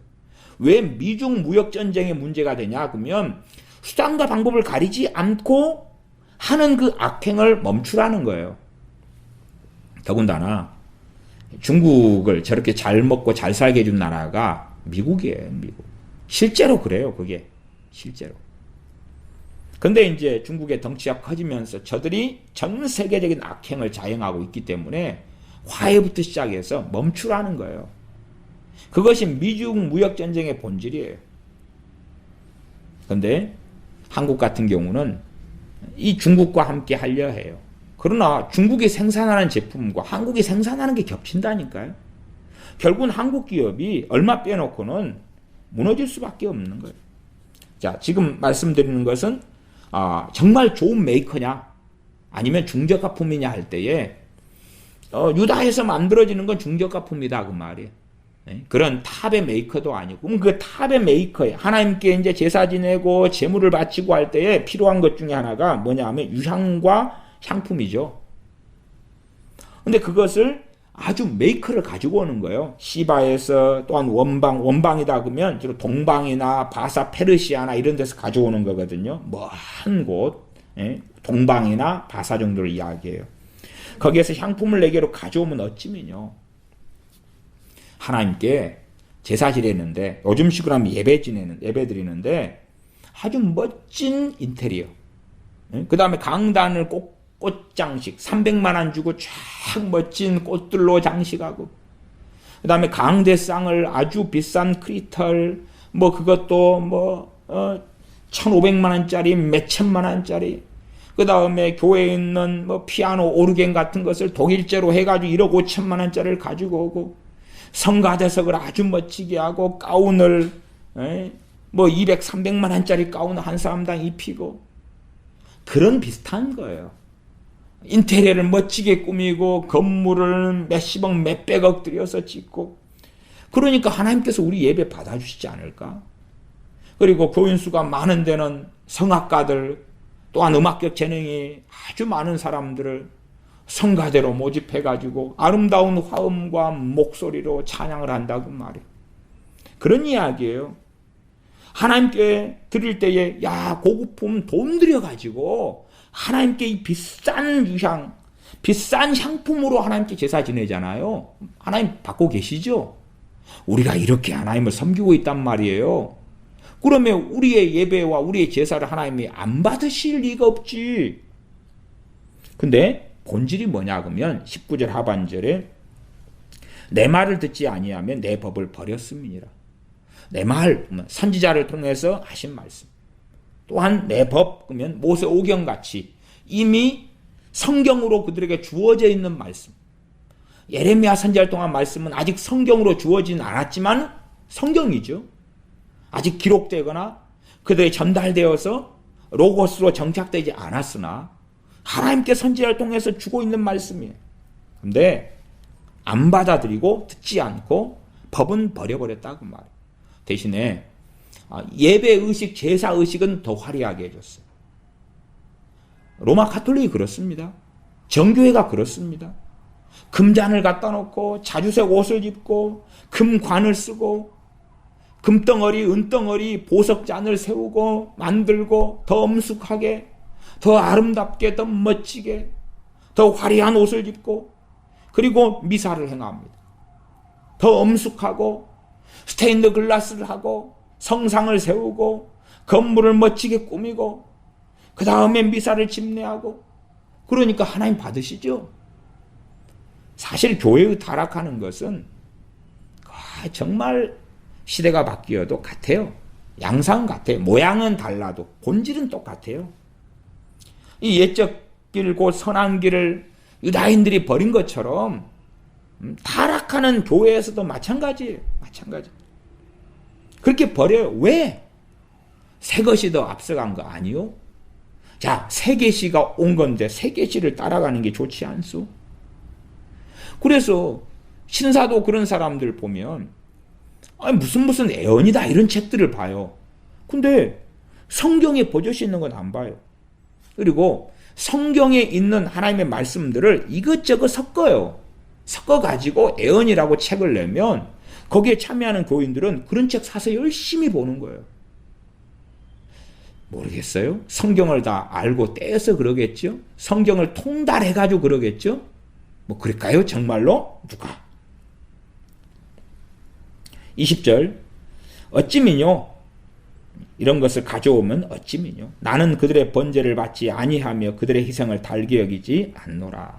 A: 왜 미중 무역전쟁의 문제가 되냐? 그러면 수단과 방법을 가리지 않고 하는 그 악행을 멈추라는 거예요. 더군다나 중국을 저렇게 잘 먹고 잘 살게 해준 나라가 미국이에요. 미국. 실제로 그래요. 그게. 실제로. 근데 이제 중국의 덩치가 커지면서 저들이 전 세계적인 악행을 자행하고 있기 때문에 화해부터 시작해서 멈추라는 거예요. 그것이 미중 무역전쟁의 본질이에요. 근데 한국 같은 경우는 이 중국과 함께 하려 해요. 그러나 중국이 생산하는 제품과 한국이 생산하는 게 겹친다니까요. 결국은 한국 기업이 얼마 빼놓고는 무너질 수밖에 없는 거예요. 자, 지금 말씀드리는 것은 정말 좋은 메이커냐 아니면 중저가품이냐 할 때에 유다에서 만들어지는 건 중저가품이다 그 말이에요. 네? 그런 탑의 메이커도 아니고, 그럼 그 탑의 메이커에 하나님께 이제 제사 지내고 제물을 바치고 할 때에 필요한 것 중에 하나가 뭐냐 하면 유향과 향품이죠. 근데 그것을 아주 메이커를 가지고 오는 거예요. 시바에서, 또한 원방이다 그러면 주로 동방이나 바사 페르시아나 이런 데서 가져오는 거거든요. 먼 곳, 동방이나 바사 정도를 이야기해요. 거기에서 향품을 내게로 가져오면 어찌면요, 하나님께 제사 지내는데, 요즘식으로 하면 예배 드리는데 아주 멋진 인테리어, 그 다음에 강단을 꽃장식 300만 원 주고 쫙 멋진 꽃들로 장식하고, 그 다음에 강대상을 아주 비싼 크리털 그것도 1,500만 원짜리 몇천만 원짜리, 그 다음에 교회에 있는 피아노 오르겐 같은 것을 독일제로 해가지고 1억 5천만 원짜리를 가지고 오고, 성가대석을 아주 멋지게 하고, 가운을 200, 300만 원짜리 가운을 한 사람당 입히고, 그런 비슷한 거예요. 인테리어를 멋지게 꾸미고 건물을 몇십억 몇백억 들여서 짓고, 그러니까 하나님께서 우리 예배 받아주시지 않을까? 그리고 교인 수가 많은 데는 성악가들, 또한 음악적 재능이 아주 많은 사람들을 성가대로 모집해가지고 아름다운 화음과 목소리로 찬양을 한다고 말이에요. 그런 이야기예요. 하나님께 드릴 때에 고급품 돈 들여가지고 하나님께 이 비싼 유향, 비싼 향품으로 하나님께 제사 지내잖아요. 하나님 받고 계시죠? 우리가 이렇게 하나님을 섬기고 있단 말이에요. 그러면 우리의 예배와 우리의 제사를 하나님이 안 받으실 리가 없지. 근데 본질이 뭐냐 그러면 19절 하반절에 내 말을 듣지 아니하면 내 법을 버렸음이니라. 내 말, 선지자를 통해서 하신 말씀. 또한 내 법, 그러면 모세 오경같이 이미 성경으로 그들에게 주어져 있는 말씀. 예레미야 선지자를 통한 말씀은 아직 성경으로 주어지진 않았지만 성경이죠. 아직 기록되거나 그들에 전달되어서 로고스로 정착되지 않았으나 하나님께 선지자를 통해서 주고 있는 말씀이에요. 근데 안 받아들이고 듣지 않고 법은 버려버렸다고 말이에요. 대신에 예배의식, 제사의식은 더 화려하게 해줬어요. 로마 가톨릭이 그렇습니다. 정교회가 그렇습니다. 금잔을 갖다 놓고 자주색 옷을 입고 금관을 쓰고 금덩어리, 은덩어리, 보석잔을 세우고 만들고 더 엄숙하게, 더 아름답게, 더 멋지게, 더 화려한 옷을 입고, 그리고 미사를 행합니다. 더 엄숙하고 스테인드 글라스를 하고 성상을 세우고 건물을 멋지게 꾸미고 그 다음에 미사를 집례하고, 그러니까 하나님 받으시죠? 사실 교회의 타락하는 것은 정말 시대가 바뀌어도 같아요. 양상은 같아요. 모양은 달라도 본질은 똑같아요. 이 옛적 길, 곧 선한 길을 유다인들이 버린 것처럼 타락하는 교회에서도 마찬가지예요. 마찬가지. 그렇게 버려요. 왜? 새 것이 더 앞서간 거 아니요? 자, 세계시가 온 건데 세계시를 따라가는 게 좋지 않소? 그래서 신사도 그런 사람들 보면 아니, 무슨 애언이다 이런 책들을 봐요. 근데 성경에 버젓이 있는 건 안 봐요. 그리고 성경에 있는 하나님의 말씀들을 이것저것 섞어요. 섞어가지고 애언이라고 책을 내면 거기에 참여하는 교인들은 그런 책 사서 열심히 보는 거예요. 모르겠어요. 성경을 다 알고 떼서 그러겠죠. 성경을 통달해가지고 그러겠죠. 뭐 그럴까요? 정말로? 누가? 20절 어찌미뇨 이런 것을 가져오면 어찌미뇨 나는 그들의 번제를 받지 아니하며 그들의 희생을 달게 여기지 않노라.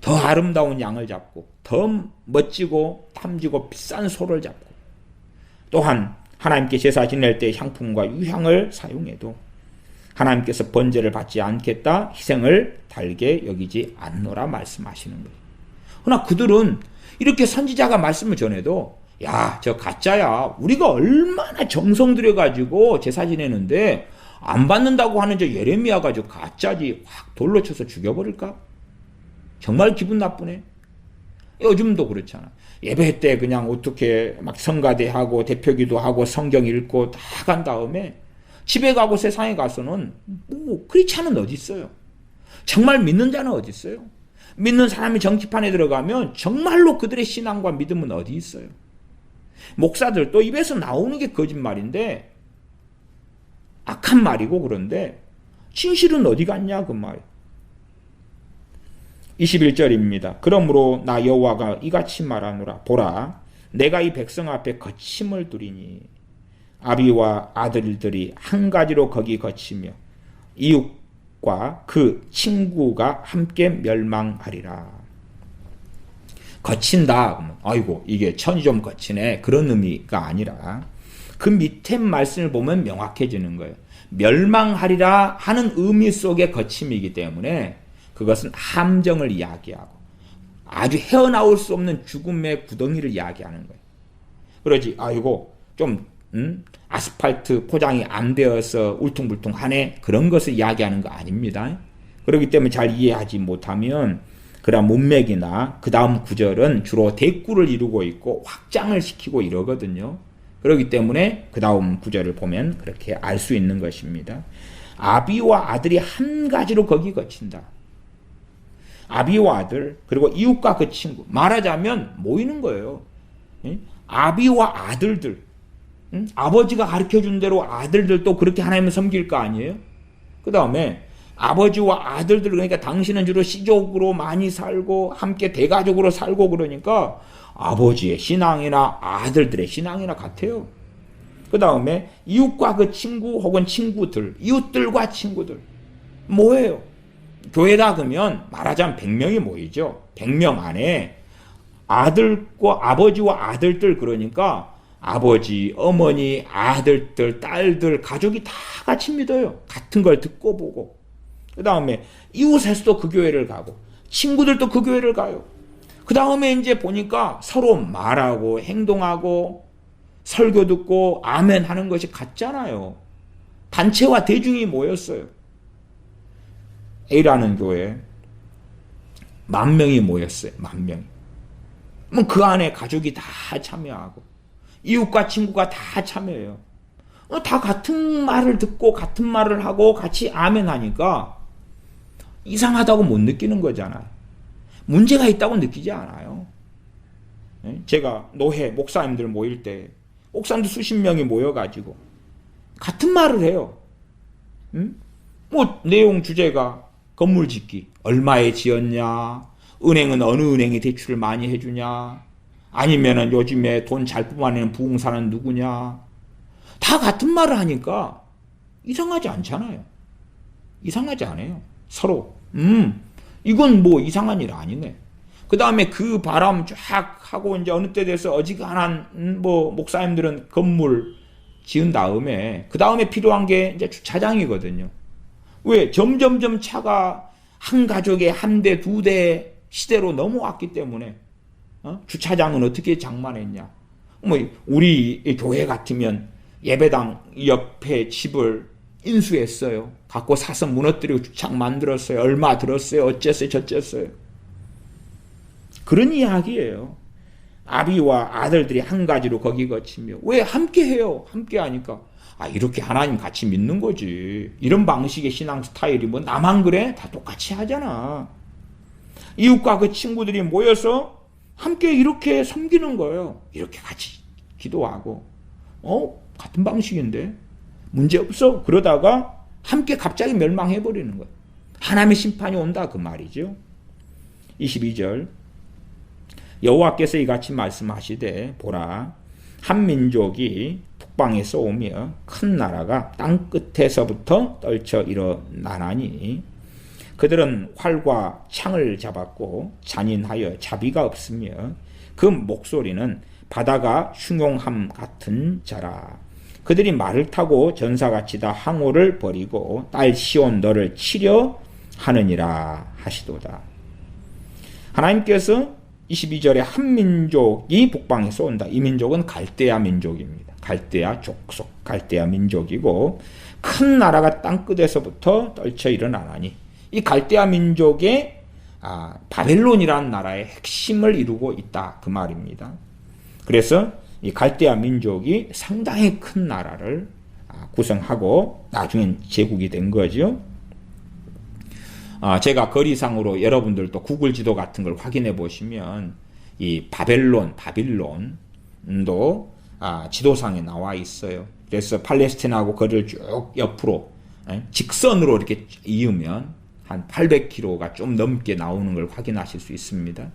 A: 더 아름다운 양을 잡고 더 멋지고 탐지고 비싼 소를 잡고 또한 하나님께 제사 지낼 때 향품과 유향을 사용해도 하나님께서 번제를 받지 않겠다 희생을 달게 여기지 않노라 말씀하시는 거예요. 그러나 그들은 이렇게 선지자가 말씀을 전해도 야, 저 가짜야. 우리가 얼마나 정성 들여가지고 제사 지내는데 안 받는다고 하는 저 예레미야가 저 가짜지. 확 돌로 쳐서 죽여버릴까? 정말 기분 나쁘네. 요즘도 그렇잖아. 예배 때 그냥 어떻게 막 성가대하고 대표기도 하고 성경 읽고 다 간 다음에 집에 가고 세상에 가서는 뭐 크리스찬은 어디 있어요? 정말 믿는 자는 어디 있어요? 믿는 사람이 정치판에 들어가면 정말로 그들의 신앙과 믿음은 어디 있어요? 목사들 또 입에서 나오는 게 거짓말인데 악한 말이고 그런데 진실은 어디 갔냐 그 말. 21절입니다. 그러므로 나 여호와가 이같이 말하노라. 보라 내가 이 백성 앞에 거침을 두리니 아비와 아들들이 한 가지로 거기 거치며 이웃과 그 친구가 함께 멸망하리라. 거친다. 아이고 이게 천이 좀 거치네. 그런 의미가 아니라 그 밑에 말씀을 보면 명확해지는 거예요. 멸망하리라 하는 의미 속의 거침이기 때문에 그것은 함정을 이야기하고 아주 헤어나올 수 없는 죽음의 구덩이를 이야기하는 거예요. 그러지 아이고 좀 아스팔트 포장이 안 되어서 울퉁불퉁하네. 그런 것을 이야기하는 거 아닙니다. 그렇기 때문에 잘 이해하지 못하면 그런 문맥이나 그 다음 구절은 주로 대꾸를 이루고 있고 확장을 시키고 이러거든요. 그렇기 때문에 그 다음 구절을 보면 그렇게 알 수 있는 것입니다. 아비와 아들이 한 가지로 거기 거친다. 아비와 아들 그리고 이웃과 그 친구 말하자면 모이는 거예요. 아비와 아들들 아버지가 가르쳐준 대로 아들들도 그렇게 하나님을 섬길 거 아니에요? 그 다음에 아버지와 아들들 그러니까 당신은 주로 시족으로 많이 살고 함께 대가족으로 살고 그러니까 아버지의 신앙이나 아들들의 신앙이나 같아요. 그 다음에 이웃과 그 친구 혹은 친구들 이웃들과 친구들 뭐예요? 교회다 그러면 말하자면 100명이 모이죠. 100명 안에 아들과 아버지와 아들들 그러니까 아버지, 어머니, 아들들, 딸들, 가족이 다 같이 믿어요. 같은 걸 듣고 보고. 그 다음에 이웃에서도 그 교회를 가고 친구들도 그 교회를 가요. 그 다음에 이제 보니까 서로 말하고 행동하고 설교 듣고 아멘 하는 것이 같잖아요. 단체와 대중이 모였어요. A라는 교회 10,000명이 모였어요. 10,000명이. 뭐 그 안에 가족이 다 참여하고 이웃과 친구가 다 참여해요. 다 같은 말을 듣고 같은 말을 하고 같이 아멘 하니까 이상하다고 못 느끼는 거잖아요. 문제가 있다고 느끼지 않아요. 제가 노회 목사님들 모일 때 목사님들 수십 명이 모여가지고 같은 말을 해요. 뭐 내용 주제가 건물 짓기 얼마에 지었냐, 은행은 어느 은행이 대출을 많이 해주냐, 아니면은 요즘에 돈 잘 뽑아내는 부흥사는 누구냐, 다 같은 말을 하니까 이상하지 않잖아요. 이상하지 않아요. 서로 이건 뭐 이상한 일 아니네. 그 다음에 그 바람 쫙 하고 이제 어느 때 돼서 어지간한 뭐 목사님들은 건물 지은 다음에 그 다음에 필요한 게 이제 주차장이거든요. 왜? 점점점 차가 한 가족에 한 대, 두 대 시대로 넘어왔기 때문에 주차장은 어떻게 장만했냐? 뭐 우리 교회 같으면 예배당 옆에 집을 인수했어요. 갖고 사서 무너뜨리고 주창 만들었어요. 얼마 들었어요. 어쨌어요. 저쨌어요. 그런 이야기예요. 아비와 아들들이 한 가지로 거기 거치며. 왜 함께 해요? 함께 하니까. 이렇게 하나님 같이 믿는 거지. 이런 방식의 신앙 스타일이 뭐 나만 그래? 다 똑같이 하잖아. 이웃과 그 친구들이 모여서 함께 이렇게 섬기는 거예요. 이렇게 같이 기도하고. 같은 방식인데. 문제 없어. 그러다가 함께 갑자기 멸망해버리는 거예요. 하나님의 심판이 온다 그 말이죠. 22절 여호와께서 이같이 말씀하시되 보라 한 민족이 북방에서 오며 큰 나라가 땅 끝에서부터 떨쳐 일어나나니 그들은 활과 창을 잡았고 잔인하여 자비가 없으며 그 목소리는 바다가 흉용함 같은 자라. 그들이 말을 타고 전사같이 다 항오를 버리고 딸 시온 너를 치려 하느니라 하시도다. 하나님께서 22절에 한 민족이 북방에서 온다. 이 민족은 갈대아 민족입니다. 갈대아 족속, 갈대아 민족이고 큰 나라가 땅끝에서부터 떨쳐 일어나나니 이 갈대아 민족의 바벨론이라는 나라의 핵심을 이루고 있다 그 말입니다. 그래서 이 갈대아 민족이 상당히 큰 나라를 구성하고 나중엔 제국이 된 거죠. 제가 거리상으로 여러분들도 구글 지도 같은 걸 확인해 보시면 이 바빌론도 지도상에 나와 있어요. 그래서 팔레스티나하고 거리를 쭉 옆으로 직선으로 이렇게 이으면 한 800km가 좀 넘게 나오는 걸 확인하실 수 있습니다.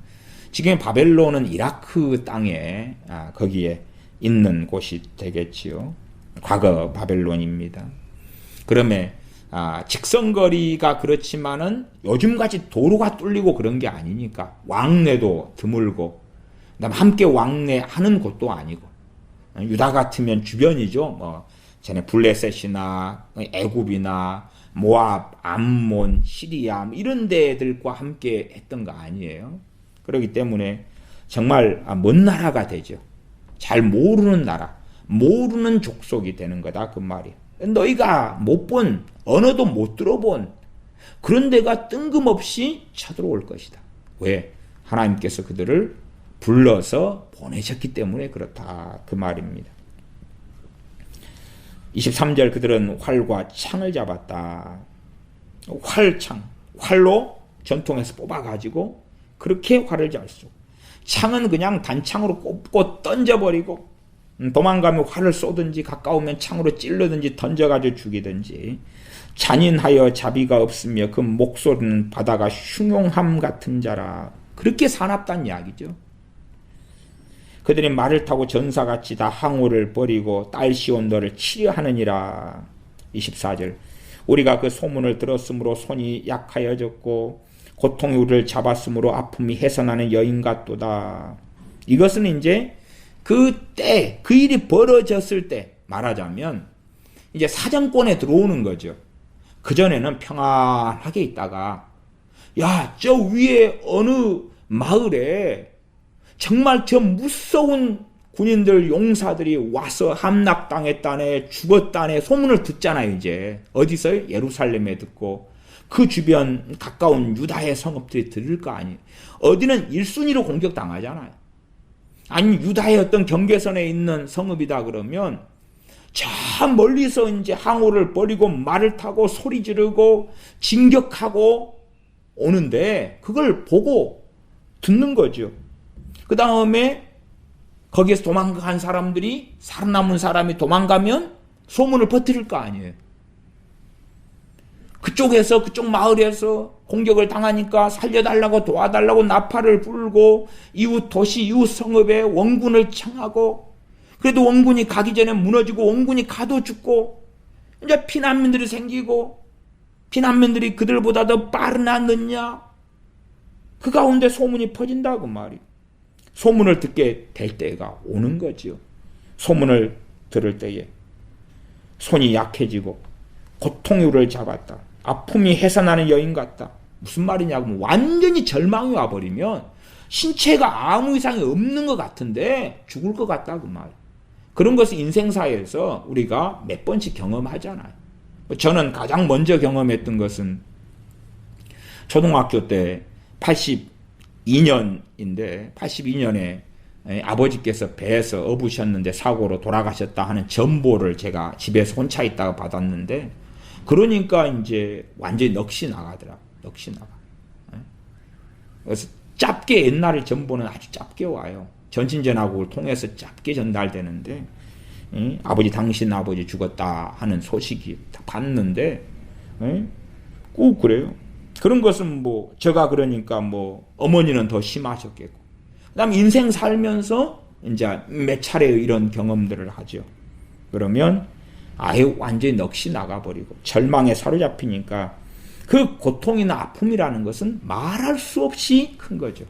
A: 지금 바벨론은 이라크 땅에 거기에 있는 곳이 되겠지요. 과거 바벨론입니다. 그러면 직선거리가 그렇지만은 요즘같이 도로가 뚫리고 그런 게 아니니까 왕래도 드물고 그다음 함께 왕래하는 곳도 아니고 유다 같으면 주변이죠. 전에 블레셋이나 애굽이나 모압, 암몬, 시리아 이런 데들과 함께 했던 거 아니에요. 그렇기 때문에 정말 먼 나라가 되죠. 잘 모르는 나라, 모르는 족속이 되는 거다 그 말이에요. 너희가 못 본, 언어도 못 들어본 그런 데가 뜬금없이 쳐들어올 것이다. 왜? 하나님께서 그들을 불러서 보내셨기 때문에 그렇다 그 말입니다. 23절 그들은 활과 창을 잡았다. 활창, 활로 전통에서 뽑아가지고 그렇게 활을 잘 쏘고 창은 그냥 단창으로 꼽고 던져버리고 도망가면 활을 쏘든지 가까우면 창으로 찔르든지 던져가지고 죽이든지 잔인하여 자비가 없으며 그 목소리는 바다가 흉용함 같은 자라. 그렇게 사납단 이야기죠. 그들이 말을 타고 전사같이 다 항오를 버리고 딸 시온 너를 치려 하느니라. 24절 우리가 그 소문을 들었으므로 손이 약하여졌고 고통이 우리를 잡았으므로 아픔이 해산하는 여인 같도다. 이것은 이제 그때 그 일이 벌어졌을 때 말하자면 이제 사정권에 들어오는 거죠. 그전에는 평안하게 있다가 저 위에 어느 마을에 정말 저 무서운 군인들 용사들이 와서 함락당했다네 죽었다네 소문을 듣잖아요. 이제 어디서요? 예루살렘에 듣고 그 주변 가까운 유다의 성읍들이 들을 거 아니에요. 어디는 1순위로 공격당하잖아요. 아니 유다의 어떤 경계선에 있는 성읍이다 그러면 저 멀리서 이제 항오를 버리고 말을 타고 소리 지르고 진격하고 오는데 그걸 보고 듣는 거죠. 그 다음에 거기에서 도망간 사람들이 살아남은 사람이 도망가면 소문을 퍼뜨릴 거 아니에요. 그쪽에서 그쪽 마을에서 공격을 당하니까 살려달라고 도와달라고 나팔을 불고 이웃 도시 이웃 성읍에 원군을 청하고 그래도 원군이 가기 전에 무너지고 원군이 가도 죽고 이제 피난민들이 생기고 피난민들이 그들보다 더 빠르나 늦냐 그 가운데 소문이 퍼진다고 말이에요. 소문을 듣게 될 때가 오는 거지요. 소문을 들을 때에 손이 약해지고 고통이 우리를 잡았다. 아픔이 해산하는 여인 같다. 무슨 말이냐고 완전히 절망이 와버리면 신체가 아무 이상이 없는 것 같은데 죽을 것 같다 그 말. 그런 것을 인생사에서 우리가 몇 번씩 경험하잖아요. 저는 가장 먼저 경험했던 것은 초등학교 때 82년인데 82년에 아버지께서 배에서 업으셨는데 사고로 돌아가셨다 하는 전보를 제가 집에서 혼자 있다가 받았는데, 그러니까 이제 완전히 넋이 나가더라. 넋이 나가. 그래서 짧게, 옛날의 전보는 아주 짧게 와요. 전신전화국을 통해서 짧게 전달되는데, 아버지, 당신 아버지 죽었다 하는 소식이 다 봤는데, 꼭 그래요. 그런 것은 뭐 제가 그러니까 뭐 어머니는 더 심하셨겠고, 그다음 인생 살면서 이제 몇 차례 이런 경험들을 하죠. 그러면 아예 완전히 넋이 나가버리고 절망에 사로잡히니까 그 고통이나 아픔이라는 것은 말할 수 없이 큰 거죠.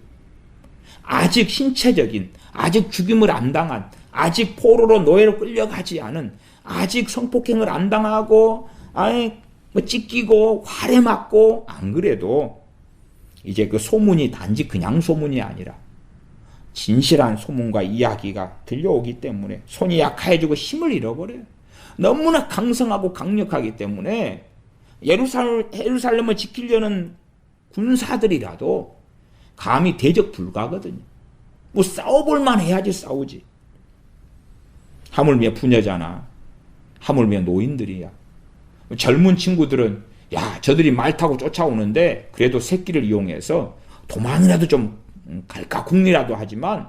A: 아직 신체적인, 아직 죽임을 안 당한, 아직 포로로 노예로 끌려가지 않은, 아직 성폭행을 안 당하고 아예 뭐 찢기고 활에 맞고, 안 그래도 이제 그 소문이 단지 그냥 소문이 아니라 진실한 소문과 이야기가 들려오기 때문에 손이 약해지고 힘을 잃어버려요. 너무나 강성하고 강력하기 때문에 예루살렘을 지키려는 군사들이라도 감히 대적 불가거든요. 뭐 싸워볼만 해야지 싸우지. 하물며 부녀자나 하물며 노인들이야. 젊은 친구들은 야, 저들이 말 타고 쫓아오는데 그래도 새끼를 이용해서 도망이라도 좀 갈까 궁리라도 하지만,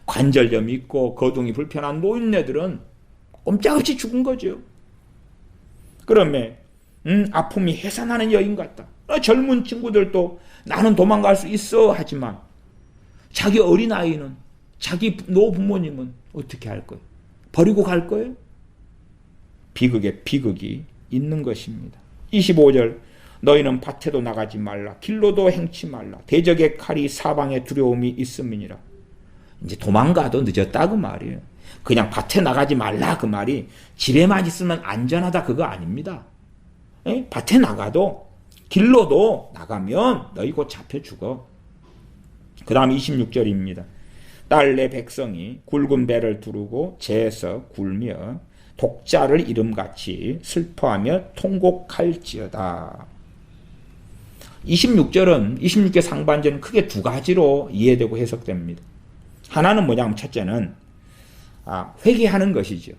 A: 관절염 있고 거동이 불편한 노인네들은 꼼짝없이 죽은 거죠. 그러면 아픔이 해산하는 여인 같다. 젊은 친구들도 나는 도망갈 수 있어 하지만 자기 어린아이는, 자기 노부모님은 어떻게 할 거예요? 버리고 갈 거예요? 비극에 비극이 있는 것입니다. 25절, 너희는 밭에도 나가지 말라, 길로도 행치 말라, 대적의 칼이 사방에 두려움이 있음이니라. 이제 도망가도 늦었다 그 말이에요. 그냥 밭에 나가지 말라 그 말이 집에만 있으면 안전하다 그거 아닙니다. 밭에 나가도 길로도 나가면 너희 곧 잡혀 죽어. 그 다음 26절입니다. 딸 내 백성이 굵은 배를 두르고 재에서 굴며 독자를 이름같이 슬퍼하며 통곡할지어다. 26절은 26절 상반절은 크게 두 가지로 이해되고 해석됩니다. 하나는 뭐냐면 첫째는 회개하는 것이죠.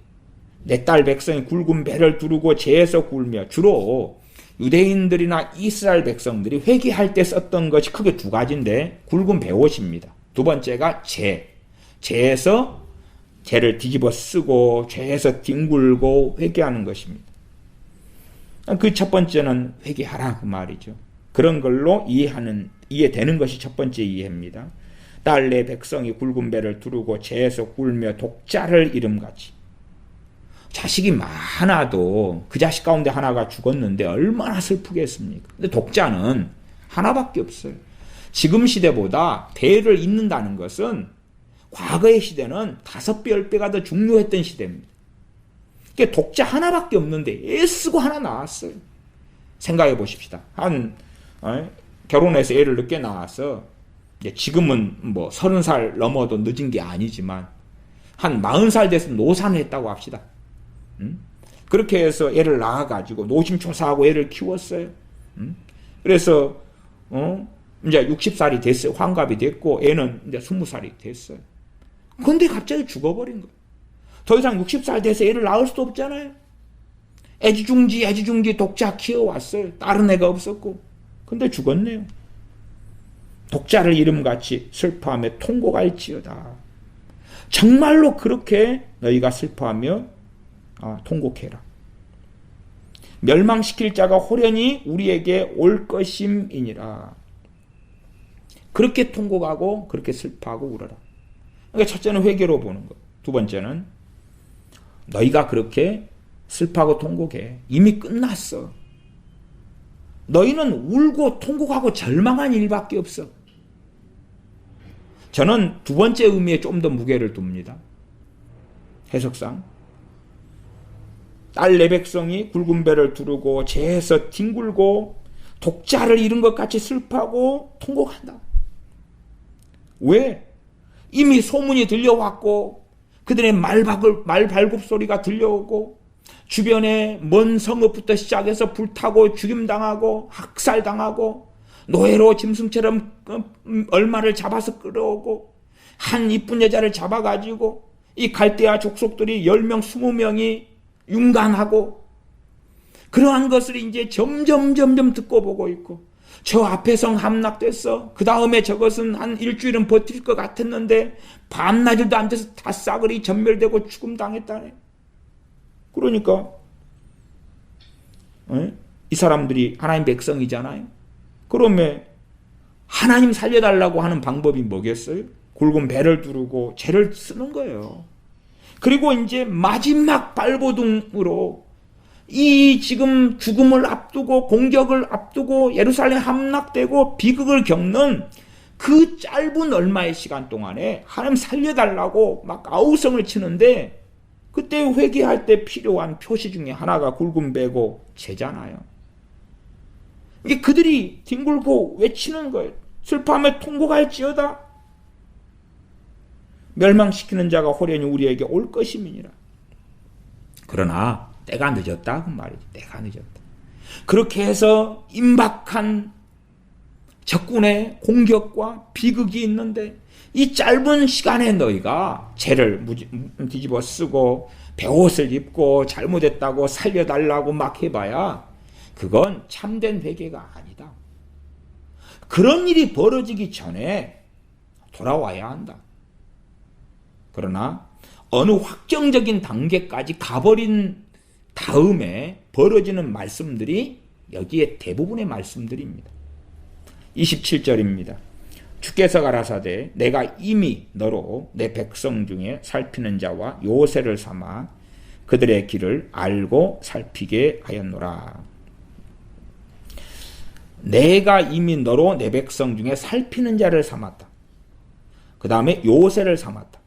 A: 내 딸 백성이 굵은 배를 두르고 재에서 굴며, 주로 유대인들이나 이스라엘 백성들이 회개할 때 썼던 것이 크게 두 가지인데, 굵은 배옷입니다. 두 번째가 재에서 죄를 뒤집어 쓰고 죄에서 뒹굴고 회개하는 것입니다. 그 첫 번째는 회개하라 그 말이죠. 그런 걸로 이해되는 것이 첫 번째 이해입니다. 딸 내 백성이 굵은 배를 두르고 죄에서 굴며 독자를 이름같이. 자식이 많아도 그 자식 가운데 하나가 죽었는데 얼마나 슬프겠습니까? 근데 독자는 하나밖에 없어요. 지금 시대보다 배를 잇는다는 것은 과거의 시대는 5배, 10배가 더 중요했던 시대입니다. 그러니까 독자 하나밖에 없는데 애쓰고 하나 낳았어요. 생각해 보십시다. 결혼해서 애를 늦게 낳아서, 지금은 뭐 30살 넘어도 늦은 게 아니지만 한 40살 돼서 노산을 했다고 합시다. 그렇게 해서 애를 낳아가지고 노심초사하고 애를 키웠어요. 그래서 이제 60살이 됐어요. 환갑이 됐고 애는 이제 20살이 됐어요. 근데 갑자기 죽어버린 거예요. 더 이상 60살 돼서 애를 낳을 수도 없잖아요. 애지중지 독자 키워왔어요. 다른 애가 없었고. 근데 죽었네요. 독자를 이름같이 슬퍼하며 통곡할지어다. 정말로 그렇게 너희가 슬퍼하며 통곡해라. 멸망시킬 자가 호련히 우리에게 올 것임이니라. 그렇게 통곡하고 그렇게 슬퍼하고 울어라. 그러니까 첫째는 회개로 보는 것. 두 번째는 너희가 그렇게 슬퍼하고 통곡해. 이미 끝났어. 너희는 울고 통곡하고 절망한 일밖에 없어. 저는 두 번째 의미에 좀 더 무게를 둡니다. 해석상. 딸 내 백성이 굵은 배를 두르고 재에서 뒹굴고 독자를 잃은 것 같이 슬퍼하고 통곡한다. 왜? 이미 소문이 들려왔고 그들의 말발굽 소리가 들려오고 주변에 먼 성읍부터 시작해서 불타고 죽임당하고 학살당하고 노예로 짐승처럼 얼마를 잡아서 끌어오고 한 이쁜 여자를 잡아가지고 이 갈대아 족속들이 10명, 20명이 융강하고 그러한 것을 이제 점점 듣고 보고 있고 저 앞에 성 함락됐어. 그 다음에 저것은 한 일주일은 버틸 것 같았는데 밤낮을도 안 돼서 다 싸그리 전멸되고 죽음당했다네. 그러니까 이 사람들이 하나님 백성이잖아요. 그러면 하나님 살려달라고 하는 방법이 뭐겠어요? 굵은 배를 두르고 죄를 쓰는 거예요. 그리고 이제 마지막 발버둥으로 이 지금 죽음을 앞두고 공격을 앞두고 예루살렘 함락되고 비극을 겪는 그 짧은 얼마의 시간 동안에 하나님 살려달라고 막 아우성을 치는데 그때 회개할 때 필요한 표시 중에 하나가 굵은 배고 죄잖아요. 이게 그들이 뒹굴고 외치는 거예요. 슬퍼하며 통곡할지어다. 멸망시키는 자가 호련히 우리에게 올 것임이니라. 그러나 때가 늦었다 그 말이지. 때가 늦었다. 그렇게 해서 임박한 적군의 공격과 비극이 있는데 이 짧은 시간에 너희가 죄를 뒤집어 쓰고 베옷을 입고 잘못했다고 살려달라고 막 해봐야 그건 참된 회개가 아니다. 그런 일이 벌어지기 전에 돌아와야 한다. 그러나 어느 확정적인 단계까지 가버린 다음에 벌어지는 말씀들이 여기에 대부분의 말씀들입니다. 27절입니다. 주께서 가라사대 내가 이미 너로 내 백성 중에 살피는 자와 요새를 삼아 그들의 길을 알고 살피게 하였노라. 내가 이미 너로 내 백성 중에 살피는 자를 삼았다. 그 다음에 요새를 삼았다.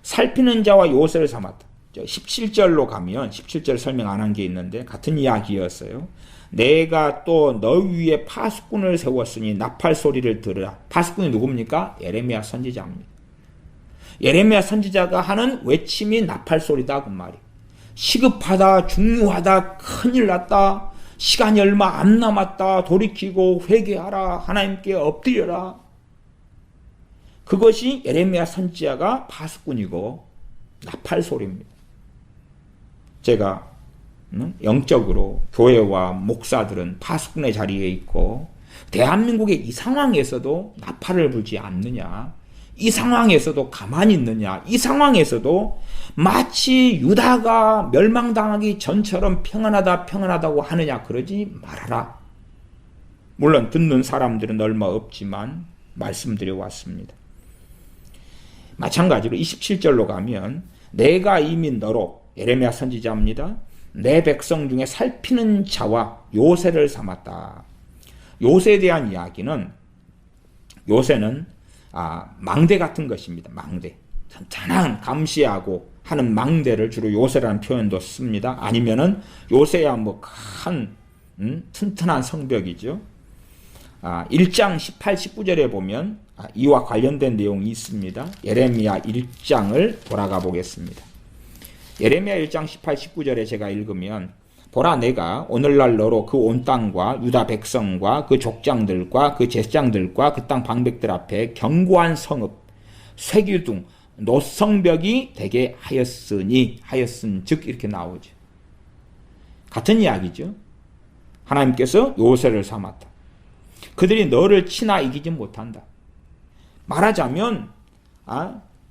A: 살피는 자와 요새를 삼았다. 17절로 가면 17절 설명 안 한 게 있는데 같은 이야기였어요. 내가 또 너 위에 파수꾼을 세웠으니 나팔 소리를 들으라. 파수꾼이 누굽니까? 예레미야 선지자입니다. 예레미야 선지자가 하는 외침이 나팔 소리다 그 말이. 시급하다, 중요하다, 큰일 났다, 시간이 얼마 안 남았다, 돌이키고 회개하라, 하나님께 엎드려라. 그것이 예레미야 선지자가 파수꾼이고 나팔 소리입니다. 제가 영적으로 교회와 목사들은 파수꾼의 자리에 있고 대한민국의 이 상황에서도 나팔을 불지 않느냐, 이 상황에서도 가만히 있느냐, 이 상황에서도 마치 유다가 멸망당하기 전처럼 평안하다고 하느냐, 그러지 말아라. 물론 듣는 사람들은 얼마 없지만 말씀드려 왔습니다. 마찬가지로 27절로 가면 내가 이미 너로, 예레미야 선지자입니다, 내 백성 중에 살피는 자와 요새를 삼았다. 요새에 대한 이야기는, 요새는 망대 같은 것입니다. 망대. 단단한 감시하고 하는 망대를 주로 요새라는 표현도 씁니다. 아니면은 요새야 뭐 큰 튼튼한 성벽이죠. 1장 18, 19절에 보면 이와 관련된 내용이 있습니다. 예레미야 1장을 돌아가 보겠습니다. 예레미야 1장 18, 19절에 제가 읽으면 보라 내가 오늘날 너로 그 온 땅과 유다 백성과 그 족장들과 그 제사장들과 그 땅 방백들 앞에 견고한 성읍, 쇠기둥, 노성벽이 되게 하였은즉 이렇게 나오죠. 같은 이야기죠. 하나님께서 요새를 삼았다. 그들이 너를 치나 이기지 못한다. 말하자면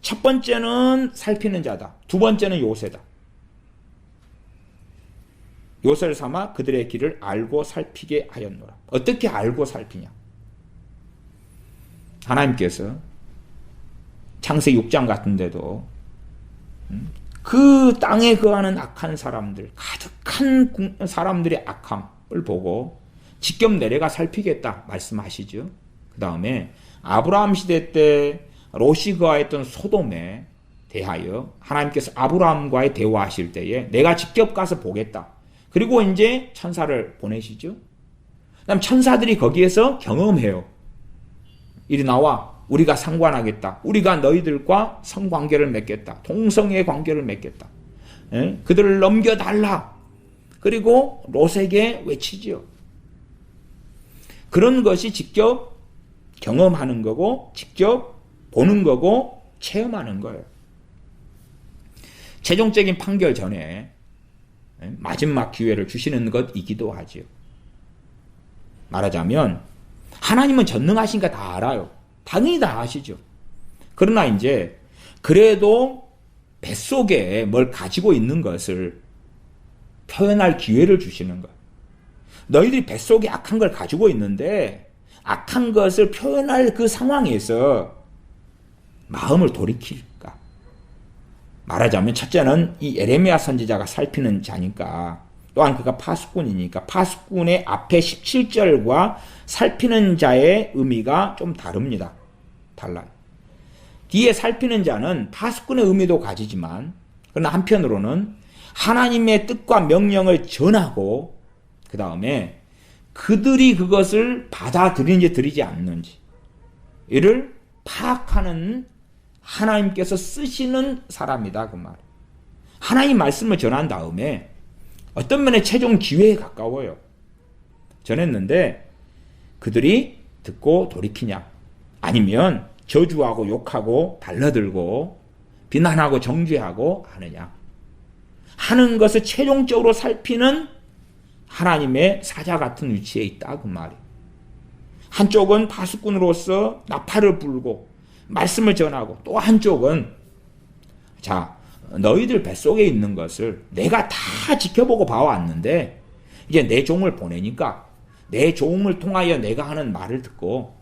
A: 첫 번째는 살피는 자다. 두 번째는 요새다. 요새를 삼아 그들의 길을 알고 살피게 하였노라. 어떻게 알고 살피냐? 하나님께서 창세기 6장 같은 데도 그 땅에 거하는 악한 사람들, 가득한 사람들의 악함을 보고 직접 내려가 살피겠다 말씀하시죠. 그 다음에 아브라함 시대 때 롯이 거하였던 소돔에 대하여 하나님께서 아브라함과의 대화하실 때에 내가 직접 가서 보겠다. 그리고 이제 천사를 보내시죠. 그다음 천사들이 거기에서 경험해요. 이리 나와, 우리가 상관하겠다. 우리가 너희들과 성관계를 맺겠다. 동성애 관계를 맺겠다. 그들을 넘겨달라. 그리고 롯에게 외치지요. 그런 것이 직접 경험하는 거고 직접 보는 거고 체험하는 거예요. 최종적인 판결 전에 마지막 기회를 주시는 것이기도 하지요. 말하자면 하나님은 전능하신 거 다 알아요. 당연히 다 아시죠. 그러나 이제 그래도 뱃속에 뭘 가지고 있는 것을 표현할 기회를 주시는 거예요. 너희들이 뱃속에 악한 걸 가지고 있는데 악한 것을 표현할 그 상황에서 마음을 돌이킬까? 말하자면 첫째는 이 예레미야 선지자가 살피는 자니까, 또한 그가 파수꾼이니까 파수꾼의 앞에 17절과 살피는 자의 의미가 좀 다릅니다. 달라요. 뒤에 살피는 자는 파수꾼의 의미도 가지지만 그러나 한편으로는 하나님의 뜻과 명령을 전하고 그 다음에 그들이 그것을 받아들이는지 들이지 않는지 이를 파악하는 하나님께서 쓰시는 사람이다 그 말. 하나님 말씀을 전한 다음에 어떤 면에 최종 기회에 가까워요. 전했는데 그들이 듣고 돌이키냐, 아니면 저주하고 욕하고 달라들고 비난하고 정죄하고 하느냐 하는 것을 최종적으로 살피는 하나님의 사자 같은 위치에 있다 그 말이에요. 한쪽은 파수꾼으로서 나팔을 불고 말씀을 전하고, 또 한쪽은 자 너희들 뱃속에 있는 것을 내가 다 지켜보고 봐왔는데 이제 내 종을 보내니까 내 종을 통하여 내가 하는 말을 듣고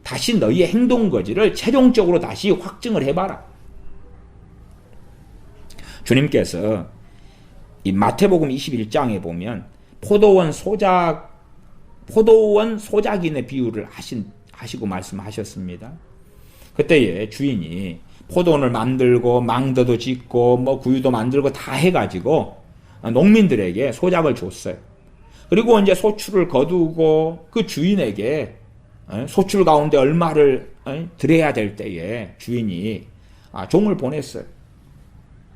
A: 다시 너희의 행동 거지를 최종적으로 다시 확증을 해봐라. 주님께서 이 마태복음 21장에 보면 포도원 소작인의 비유를 하시고 말씀하셨습니다. 그때에 주인이 포도원을 만들고 망더도 짓고 뭐 구유도 만들고 다 해가지고 농민들에게 소작을 줬어요. 그리고 이제 소출을 거두고 그 주인에게 소출 가운데 얼마를 드려야 될 때에 주인이 종을 보냈어요.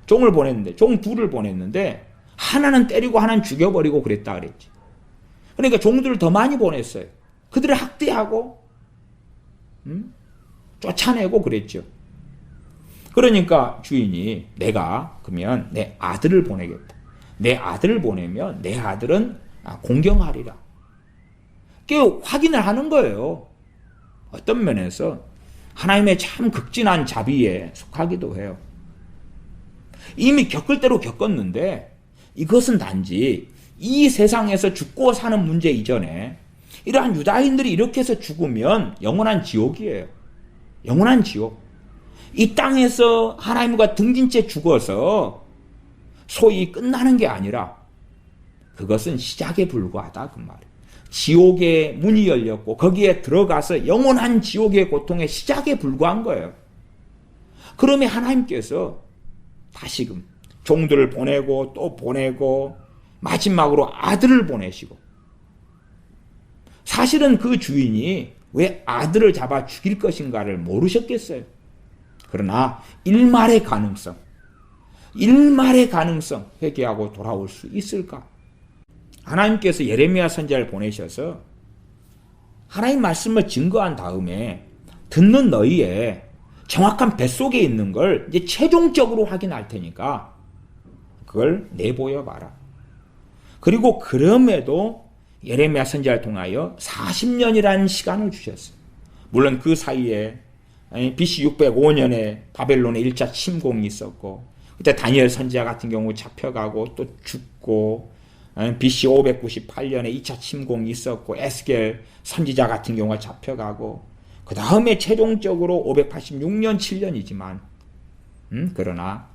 A: 종을 보냈는데 종 둘을 보냈는데 하나는 때리고 하나는 죽여버리고 그랬다 그랬지. 그러니까 종들을 더 많이 보냈어요. 그들을 학대하고 쫓아내고 그랬죠. 그러니까 주인이 내가 그러면 내 아들을 보내겠다. 내 아들을 보내면 내 아들은 공경하리라. 그게 확인을 하는 거예요. 어떤 면에서 하나님의 참 극진한 자비에 속하기도 해요. 이미 겪을 대로 겪었는데 이것은 단지 이 세상에서 죽고 사는 문제 이전에 이러한 유다인들이 이렇게 해서 죽으면 영원한 지옥이에요. 영원한 지옥. 이 땅에서 하나님과 등진 채 죽어서 소위 끝나는 게 아니라 그것은 시작에 불과하다 그 말이에요. 지옥의 문이 열렸고 거기에 들어가서 영원한 지옥의 고통의 시작에 불과한 거예요. 그러면 하나님께서 다시금 종들을 보내고 또 보내고 마지막으로 아들을 보내시고, 사실은 그 주인이 왜 아들을 잡아 죽일 것인가를 모르셨겠어요. 그러나 일말의 가능성 회개하고 돌아올 수 있을까? 하나님께서 예레미야 선지자를 보내셔서 하나님 말씀을 증거한 다음에 듣는 너희의 정확한 뱃속에 있는 걸 이제 최종적으로 확인할 테니까 그걸 내보여 봐라. 그리고 그럼에도 예레미야 선지자를 통하여 40년이라는 시간을 주셨어요. 물론 그 사이에 BC 605년에 바벨론의 1차 침공이 있었고, 그때 다니엘 선지자 같은 경우 잡혀가고 또 죽고, BC 598년에 2차 침공이 있었고, 에스겔 선지자 같은 경우가 잡혀가고, 그 다음에 최종적으로 586년 7년이지만 그러나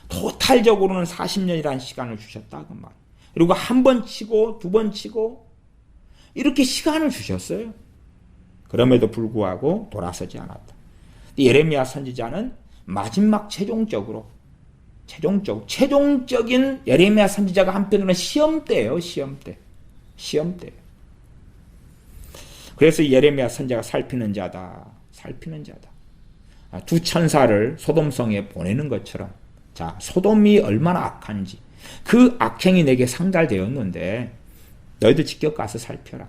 A: 토탈적으로는 40년이라는 시간을 주셨다 그 말. 그리고 한 번 치고 두 번 치고 이렇게 시간을 주셨어요. 그럼에도 불구하고 돌아서지 않았다. 예레미야 선지자는 마지막 최종적인 예레미야 선지자가 한편으로는 시험대예요. 시험대. 그래서 예레미야 선지자가 살피는 자다. 두 천사를 소돔성에 보내는 것처럼 자, 소돔이 얼마나 악한지 그 악행이 내게 상달되었는데 너희들 직접 가서 살펴라.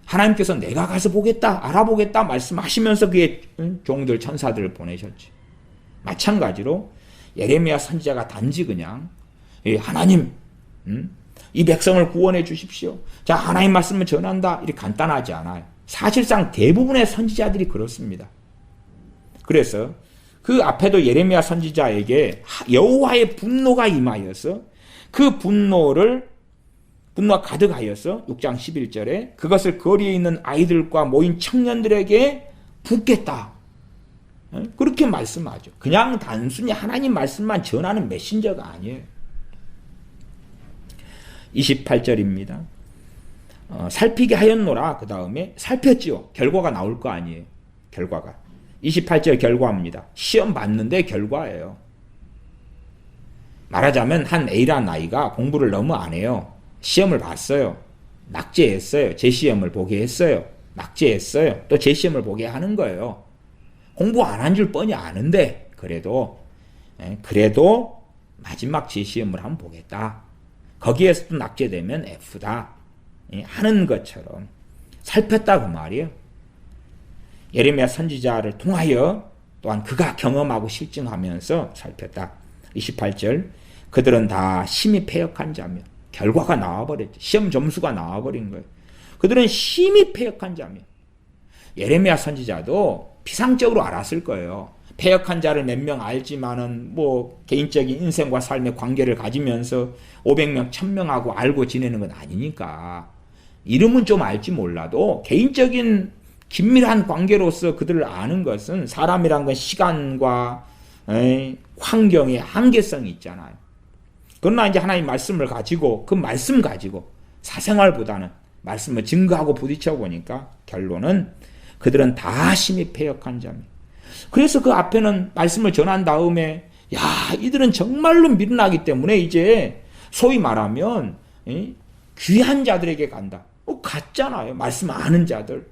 A: 하나님께서 내가 가서 보겠다, 알아보겠다 말씀하시면서 그의 종들 천사들을 보내셨지. 마찬가지로 예레미야 선지자가 단지 그냥 하나님 이 백성을 구원해 주십시오. 자, 하나님 말씀을 전한다. 이렇게 간단하지 않아요. 사실상 대부분의 선지자들이 그렇습니다. 그래서 그 앞에도 예레미야 선지자에게 여호와의 분노가 임하여서 그 분노가 가득하여서 6장 11절에 그것을 거리에 있는 아이들과 모인 청년들에게 붓겠다. 그렇게 말씀하죠. 그냥 단순히 하나님 말씀만 전하는 메신저가 아니에요. 28절입니다. 살피게 하였노라. 그 다음에 살폈지요. 결과가 나올 거 아니에요. 결과가. 28절 결과입니다. 시험 봤는데 결과예요. 말하자면 한 A라는 아이가 공부를 너무 안 해요. 시험을 봤어요. 낙제했어요. 재시험을 보게 했어요. 낙제했어요. 또 재시험을 보게 하는 거예요. 공부 안 한 줄 뻔히 아는데 그래도 마지막 재시험을 한번 보겠다. 거기에서도 낙제되면 F다. 하는 것처럼 살폈다 그 말이에요. 예레미야 선지자를 통하여 또한 그가 경험하고 실증하면서 살폈다. 28절 그들은 다 심히 패역한 자며 결과가 나와버렸죠. 시험 점수가 나와버린 거예요. 그들은 심히 패역한 자며 예레미야 선지자도 피상적으로 알았을 거예요. 패역한 자를 몇 명 알지만은 뭐 개인적인 인생과 삶의 관계를 가지면서 500명, 1000명하고 알고 지내는 건 아니니까 이름은 좀 알지 몰라도 개인적인 긴밀한 관계로서 그들을 아는 것은 사람이란 건 시간과 환경의 한계성이 있잖아요. 그러나 이제 하나님 말씀을 가지고 그 말씀 가지고 사생활보다는 말씀을 증거하고 부딪혀 보니까 결론은 그들은 다 심히 패역한 자입니다. 그래서 그 앞에는 말씀을 전한 다음에 야 이들은 정말로 미련하기 때문에 이제 소위 말하면 귀한 자들에게 간다. 같잖아요. 말씀 아는 자들,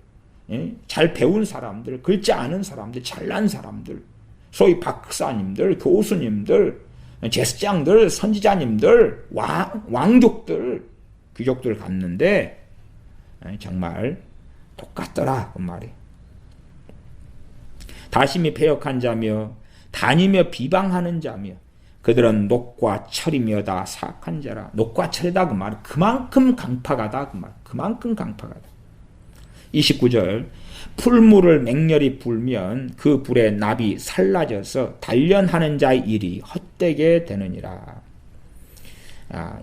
A: 잘 배운 사람들, 글자 아는 사람들, 잘난 사람들, 소위 박사님들, 교수님들, 제사장들, 선지자님들, 왕족들, 귀족들 갔는데 정말 똑같더라 그 말이. 다심히 패역한 자며 다니며 비방하는 자며 그들은 녹과 철이며 다 사악한 자라. 녹과 철이다 그 말. 그만큼 강팍하다 그 말. 그만큼 강팍하다. 29절 풀물을 맹렬히 불면 그 불에 납이 살라져서 단련하는 자의 일이 헛되게 되느니라.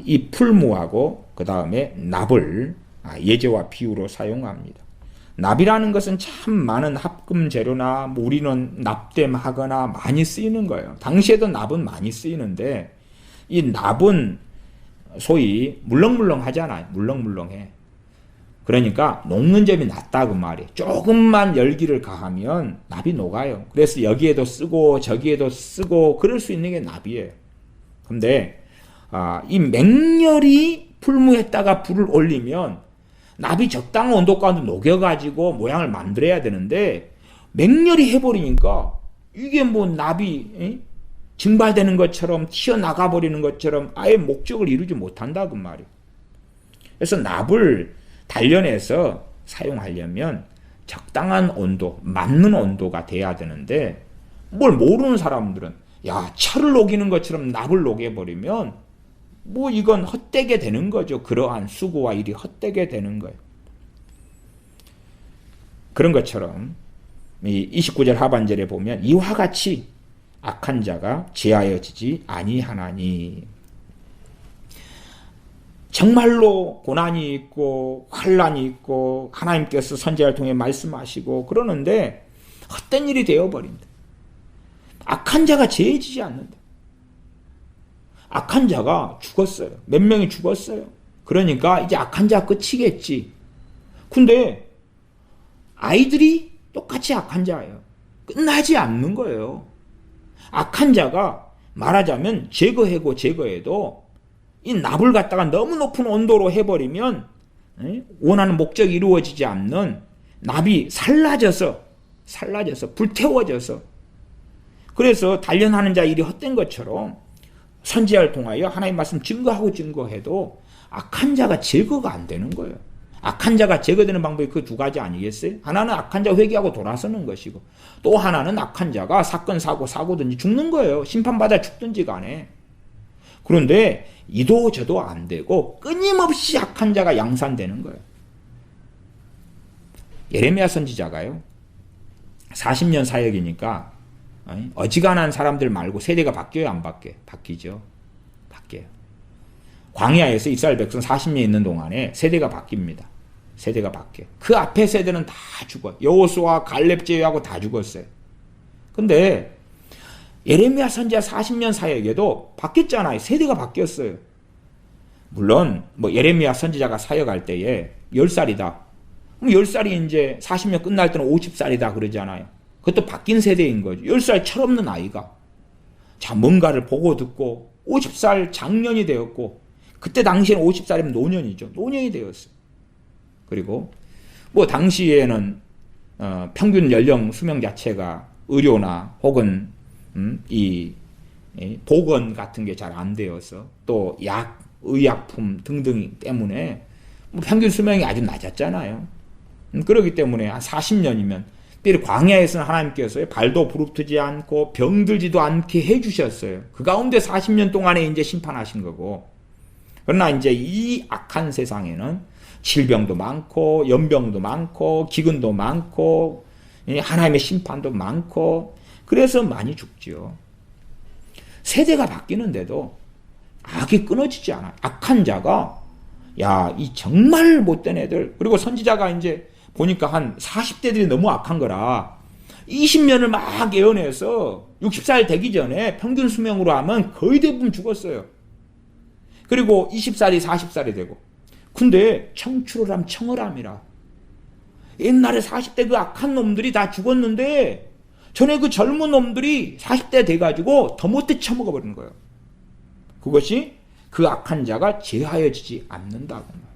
A: 이 풀무하고 그 다음에 납을 예제와 비유로 사용합니다. 납이라는 것은 참 많은 합금 재료나 우리는 납땜하거나 많이 쓰이는 거예요. 당시에도 납은 많이 쓰이는데 이 납은 소위 물렁물렁하잖아요. 물렁물렁해. 그러니까 녹는 점이 낫다 그 말이에요. 조금만 열기를 가하면 납이 녹아요. 그래서 여기에도 쓰고 저기에도 쓰고 그럴 수 있는 게 납이에요. 근데 이 맹렬히 풀무에다가 불을 올리면 납이 적당한 온도 가운데 녹여가지고 모양을 만들어야 되는데 맹렬히 해버리니까 이게 뭐 납이 증발되는 것처럼 튀어나가 버리는 것처럼 아예 목적을 이루지 못한다 그 말이에요. 그래서 납을 단련해서 사용하려면 적당한 온도, 맞는 온도가 돼야 되는데 뭘 모르는 사람들은 야 철을 녹이는 것처럼 납을 녹여버리면 뭐 이건 헛되게 되는 거죠. 그러한 수고와 일이 헛되게 되는 거예요. 그런 것처럼 29절 하반절에 보면 이와 같이 악한 자가 제하여지지 아니하나니. 정말로 고난이 있고 환난이 있고 하나님께서 선지자를 통해 말씀하시고 그러는데 헛된 일이 되어버린다. 악한 자가 제해지지 않는다. 악한 자가 죽었어요. 몇 명이 죽었어요. 그러니까 이제 악한 자 끝이겠지. 근데 아이들이 똑같이 악한 자예요. 끝나지 않는 거예요. 악한 자가 말하자면 제거해도 이 납을 갖다가 너무 높은 온도로 해버리면 원하는 목적이 이루어지지 않는 납이 살라져서 불태워져서 그래서 단련하는 자 일이 헛된 것처럼 선지자를 통하여 하나님 말씀 증거해도 악한 자가 제거가 안 되는 거예요. 악한 자가 제거되는 방법이 그 두 가지 아니겠어요? 하나는 악한 자 회개하고 돌아서는 것이고, 또 하나는 악한 자가 사건 사고든지 죽는 거예요. 심판받아 죽든지 간에. 그런데 이도 저도 안 되고 끊임없이 악한 자가 양산되는 거예요. 예레미야 선지자가요, 40년 사역이니까 어지간한 사람들 말고 세대가 바뀌어요, 안 바뀌어요? 바뀌죠. 바뀌어요. 광야에서 이스라엘 백성 40년 있는 동안에 세대가 바뀝니다. 세대가 바뀌어요. 그 앞에 세대는 다 죽어요. 여호수아, 갈렙 제외하고 다 죽었어요. 근데 예레미야 선지자 40년 사역에도 바뀌었잖아요. 세대가 바뀌었어요. 물론 예레미야 선지자가 사역할 때에 10살이다. 그럼 10살이 이제 40년 끝날 때는 50살이다 그러잖아요. 그것도 바뀐 세대인 거죠. 10살 철없는 아이가 자 뭔가를 보고 듣고 50살 장년이 되었고, 그때 당시에는 50살이면 노년이죠. 노년이 되었어요. 그리고 당시에는 평균 연령 수명 자체가 의료나 혹은 이 보건 같은 게 잘 안 되어서, 또 의약품 등등 때문에 평균 수명이 아주 낮았잖아요. 그렇기 때문에 한 40년이면, 특별히 광야에서는 하나님께서 발도 부릅뜨지 않고 병들지도 않게 해주셨어요. 그 가운데 40년 동안에 이제 심판하신 거고, 그러나 이제 이 악한 세상에는 질병도 많고 연병도 많고 기근도 많고 하나님의 심판도 많고, 그래서 많이 죽죠. 세대가 바뀌는데도 악이 끊어지지 않아요. 악한 자가 이 정말 못된 애들, 그리고 선지자가 이제 보니까 한 40대들이 너무 악한 거라 20년을 막 예언해서 60살 되기 전에 평균 수명으로 하면 거의 대부분 죽었어요. 그리고 20살이 40살이 되고, 근데 청출을 함 청을함이라. 옛날에 40대 그 악한 놈들이 다 죽었는데 전에 그 젊은 놈들이 40대 돼가지고 더 못돼 처먹어버리는 거예요. 그것이 그 악한 자가 제하여지지 않는다고 말이에요.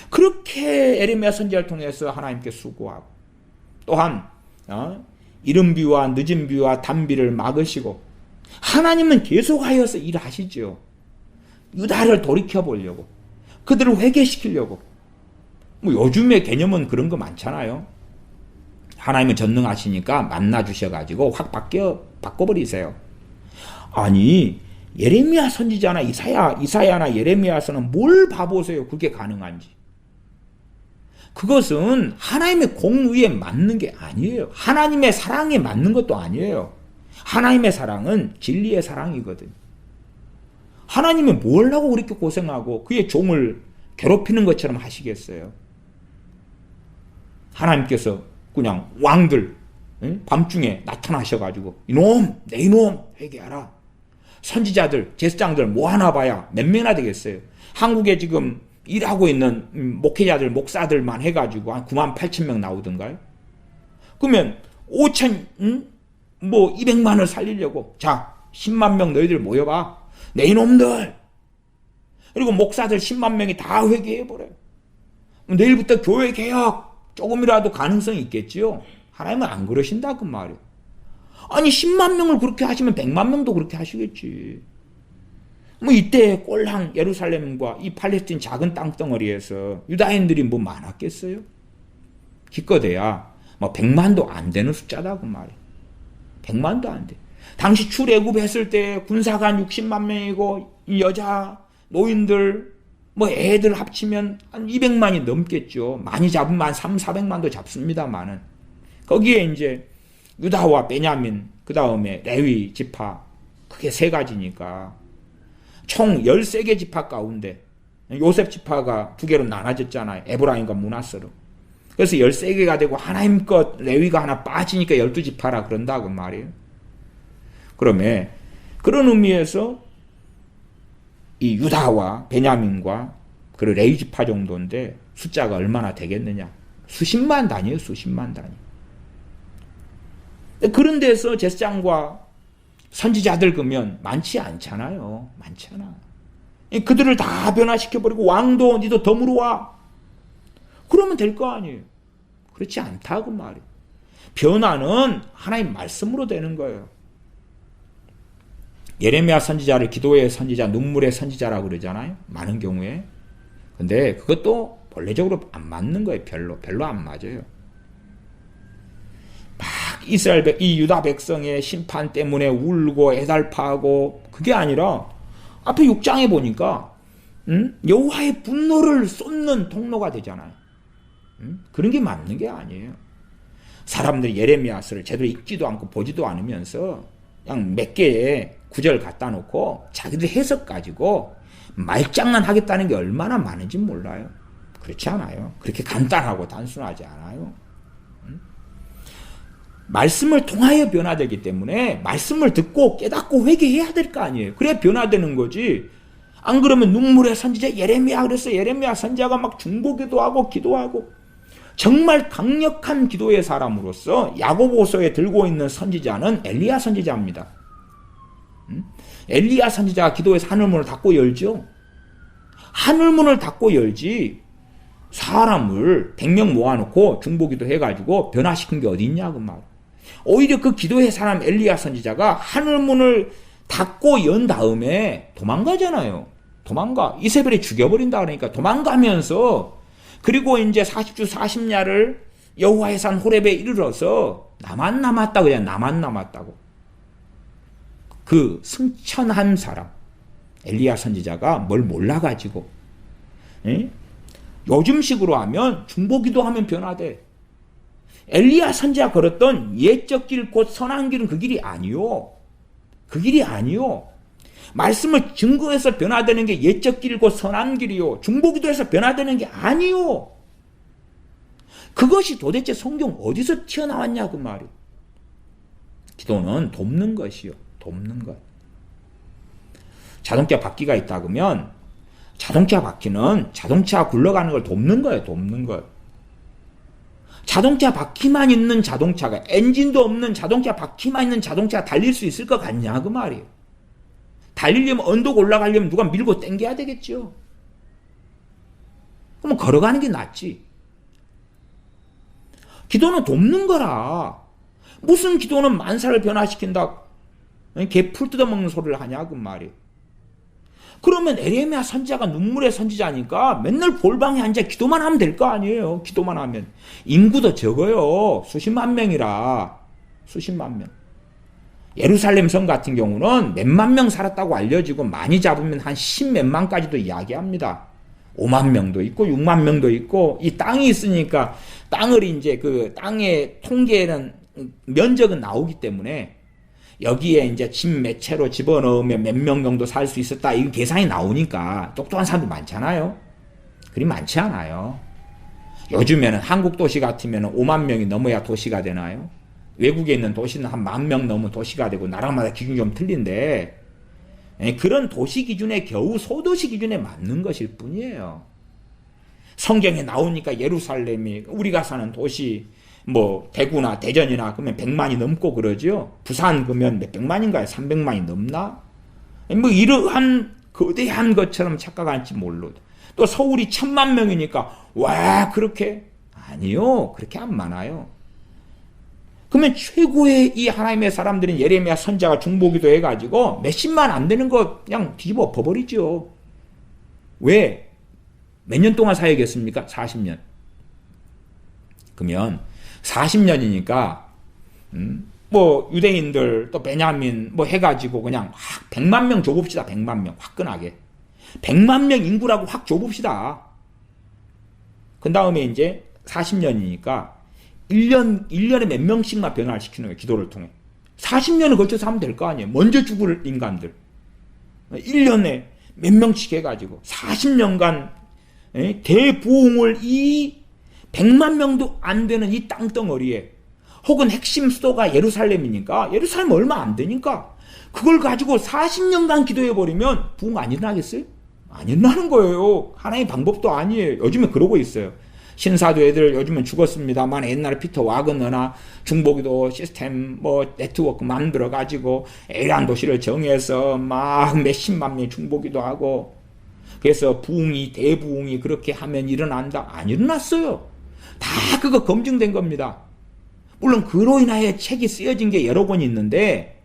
A: 그렇게 예레미야 선지자를 통해서 하나님께 수고하고, 또한 이른 비와 늦은 비와 단비를 막으시고, 하나님은 계속하여서 일하시죠. 유다를 돌이켜보려고, 그들을 회개시키려고. 요즘의 개념은 그런 거 많잖아요. 하나님은 전능하시니까 만나주셔가지고 확 바꿔버리세요. 아니, 예레미야 선지자나 이사야나 예레미야서는 뭘 봐보세요. 그게 가능한지. 그것은 하나님의 공의에 맞는 게 아니에요. 하나님의 사랑에 맞는 것도 아니에요. 하나님의 사랑은 진리의 사랑이거든요. 하나님이 뭘 하고 그렇게 고생하고 그의 종을 괴롭히는 것처럼 하시겠어요? 하나님께서 그냥 왕들 밤중에 나타나셔가지고 내 이놈 회개하라. 선지자들, 제사장들 뭐 하나 봐야 몇 명이나 되겠어요? 한국에 지금 일하고 있는 목회자들, 목사들만 해가지고 한 98,000명 나오던가요? 그러면 200만을 살리려고, 자 10만 명 너희들 모여봐. 내 이놈들. 그리고 목사들 10만 명이 다 회개해버려요. 내일부터 교회 개혁 조금이라도 가능성이 있겠지요. 하나님은 안 그러신다 그 말이에요. 아니 10만 명을 그렇게 하시면 100만 명도 그렇게 하시겠지. 이때 꼴랑 예루살렘과 이 팔레스틴 작은 땅덩어리에서 유다인들이 뭐 많았겠어요? 기껏해야 100만도 안 되는 숫자다 그 말이에요. 100만도 안 돼. 당시 출애굽했을 때 군사가 한 60만 명이고 여자, 노인들, 애들 합치면 한 200만이 넘겠죠. 많이 잡으면 한 300~400만도 잡습니다만은. 거기에 이제 유다와 베냐민, 그 다음에 레위 지파, 그게 세 가지니까 총 13개 지파 가운데 요셉 지파가 두 개로 나눠졌잖아요. 에브라임과 므낫세로. 그래서 13개가 되고 하나님 것 레위가 하나 빠지니까 12지파라 그런다고 말이에요. 그러면 그런 의미에서 이 유다와 베냐민과 그 레위 지파 정도인데 숫자가 얼마나 되겠느냐? 수십만 단위예요. 수십만 단위. 그런 데서 제사장과 선지자들 그러면 많지 않잖아요. 많지 않아. 그들을 다 변화시켜버리고 왕도 니도 덤으로 와. 그러면 될 거 아니에요. 그렇지 않다고 말이에요. 변화는 하나님 말씀으로 되는 거예요. 예레미야 선지자를 기도의 선지자, 눈물의 선지자라고 그러잖아요. 많은 경우에. 근데 그것도 본래적으로 안 맞는 거예요. 별로 안 맞아요. 막 이 유다 백성의 심판 때문에 울고 애달파하고 그게 아니라 앞에 6장에 보니까 여호와의 분노를 쏟는 통로가 되잖아요. 그런 게 맞는 게 아니에요. 사람들이 예레미야서를 제대로 읽지도 않고 보지도 않으면서 그냥 몇 개의 구절 갖다 놓고 자기들 해석 가지고 말장난 하겠다는 게 얼마나 많은지 몰라요. 그렇지 않아요. 그렇게 간단하고 단순하지 않아요. 말씀을 통하여 변화되기 때문에 말씀을 듣고 깨닫고 회개해야 될 거 아니에요. 그래야 변화되는 거지. 안 그러면 눈물의 선지자 예레미야 그래서 예레미야 선지자가 막 중보기도 하고 기도하고 정말 강력한 기도의 사람으로서 야고보서에 들고 있는 선지자는 엘리야 선지자입니다. 엘리야 선지자가 기도해서 하늘문을 닫고 열죠. 하늘문을 닫고 열지 사람을 100명 모아놓고 중보기도 해가지고 변화시킨 게 어디 있냐 그 말. 오히려 그 기도의 사람 엘리야 선지자가 하늘문을 닫고 연 다음에 도망가잖아요. 도망가. 이세벨이 죽여버린다 그러니까 도망가면서 그리고 이제 40주 40야를 여호와의 산 호렙에 이르러서 나만 남았다 그냥 나만 남았다고. 그 승천한 사람 엘리야 선지자가 뭘 몰라가지고 요즘식으로 하면 중보기도 하면 변화돼. 엘리야 선지자 걸었던 옛적 길 곧 선한 길은 그 길이 아니요. 그 길이 아니요. 말씀을 증거해서 변화되는 게 옛적 길 곧 선한 길이요. 중보기도해서 변화되는 게 아니요. 그것이 도대체 성경 어디서 튀어나왔냐 그 말이. 기도는 돕는 것이요. 돕는 것. 자동차 바퀴가 있다 그러면 자동차 바퀴는 자동차 굴러가는 걸 돕는 거예요. 돕는 것. 자동차 바퀴만 있는 자동차가 엔진도 없는 자동차 바퀴만 있는 자동차가 달릴 수 있을 것 같냐 그 말이에요. 달리려면 언덕 올라가려면 누가 밀고 당겨야 되겠죠. 그럼 걸어가는 게 낫지. 기도는 돕는 거라. 무슨 기도는 만사를 변화시킨다. 개 풀 뜯어먹는 소리를 하냐 그 말이에요. 그러면 에레미야 선지자가 눈물의 선지자니까 맨날 골방에 앉아 기도만 하면 될 거 아니에요. 기도만 하면. 인구도 적어요. 수십만 명이라. 수십만 명. 예루살렘 성 같은 경우는 몇만 명 살았다고 알려지고 많이 잡으면 한 10몇만까지도 이야기합니다. 5만 명도 있고 6만 명도 있고 이 땅이 있으니까 땅을 이제 그 땅의 통계는 면적은 나오기 때문에 여기에 이제 집 몇 채로 집어넣으면 몇 명 정도 살 수 있었다. 이 계산이 나오니까 똑똑한 사람도 많잖아요. 그리 많지 않아요. 요즘에는 한국 도시 같으면 5만 명이 넘어야 도시가 되나요? 외국에 있는 도시는 한 10,000명 넘으면 도시가 되고 나라마다 기준이 좀 틀린데 그런 도시 기준에 겨우 소도시 기준에 맞는 것일 뿐이에요. 성경에 나오니까 예루살렘이 우리가 사는 도시 뭐 대구나 대전이나 그러면 100만이 넘고 그러죠. 부산 그러면 몇 백만인가요? 300만이 넘나? 뭐 이러한 거대한 것처럼 착각할지 몰라도 또 서울이 1,000만 명이니까 와 그렇게 아니요. 그렇게 안 많아요. 그러면 최고의 이 하나님의 사람들은 예레미야 선지자가 중보기도 해가지고 몇십만 안 되는 거 그냥 뒤집어 엎어버리죠. 왜? 몇 년 동안 사역했습니까? 40년. 그러면 40년이니까 뭐 유대인들 또 베냐민 뭐 해가지고 그냥 확 100만 명 줘봅시다. 100만 명 화끈하게 100만 명 인구라고 확 줘봅시다. 그 다음에 이제 40년이니까 1년에 몇 명씩만 변화를 시키는 거예요. 기도를 통해 40년을 걸쳐서 하면 될 거 아니에요. 먼저 죽을 인간들 1년에 몇 명씩 해가지고 40년간 대부흥을 이 100만 명도 안 되는 이 땅덩어리에 혹은 핵심 수도가 예루살렘이니까 예루살렘 얼마 안 되니까 그걸 가지고 40년간 기도해버리면 부흥 안 일어나겠어요? 안 일어나는 거예요. 하나의 방법도 아니에요. 요즘에 그러고 있어요. 신사도 애들 요즘은 죽었습니다만 옛날에 피터 와그너나 중보기도 시스템 뭐 네트워크 만들어 가지고 A라는 도시를 정해서 막 몇십만 명이 중보기도 하고 그래서 부흥이 대부흥이 그렇게 하면 일어난다. 안 일어났어요. 다 그거 검증된 겁니다. 물론 그로 인하여 책이 쓰여진 게 여러 권 있는데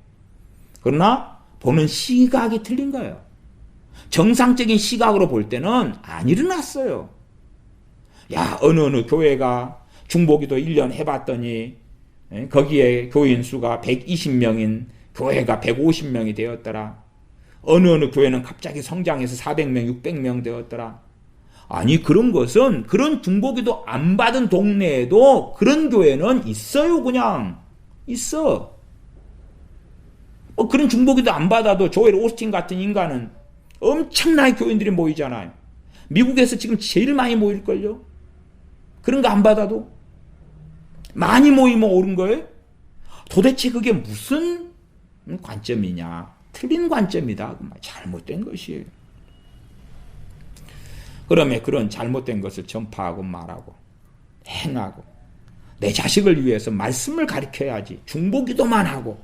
A: 그러나 보는 시각이 틀린 거예요. 정상적인 시각으로 볼 때는 안 일어났어요. 야, 어느 교회가 중보기도 1년 해봤더니 거기에 교인 수가 120명인 교회가 150명이 되었더라. 어느 교회는 갑자기 성장해서 400명, 600명 되었더라. 아니, 그런 것은 그런 중보기도 안 받은 동네에도 그런 교회는 있어요. 그냥 있어. 그런 중보기도 안 받아도 조엘 오스틴 같은 인간은 엄청나게 교인들이 모이잖아요. 미국에서 지금 제일 많이 모일걸요. 그런 거 안 받아도 많이 모이면 옳은 거예요? 도대체 그게 무슨 관점이냐? 틀린 관점이다. 잘못된 것이에요. 그러면 그런 잘못된 것을 전파하고 말하고 행하고 내 자식을 위해서 말씀을 가르쳐야지. 중보기도만 하고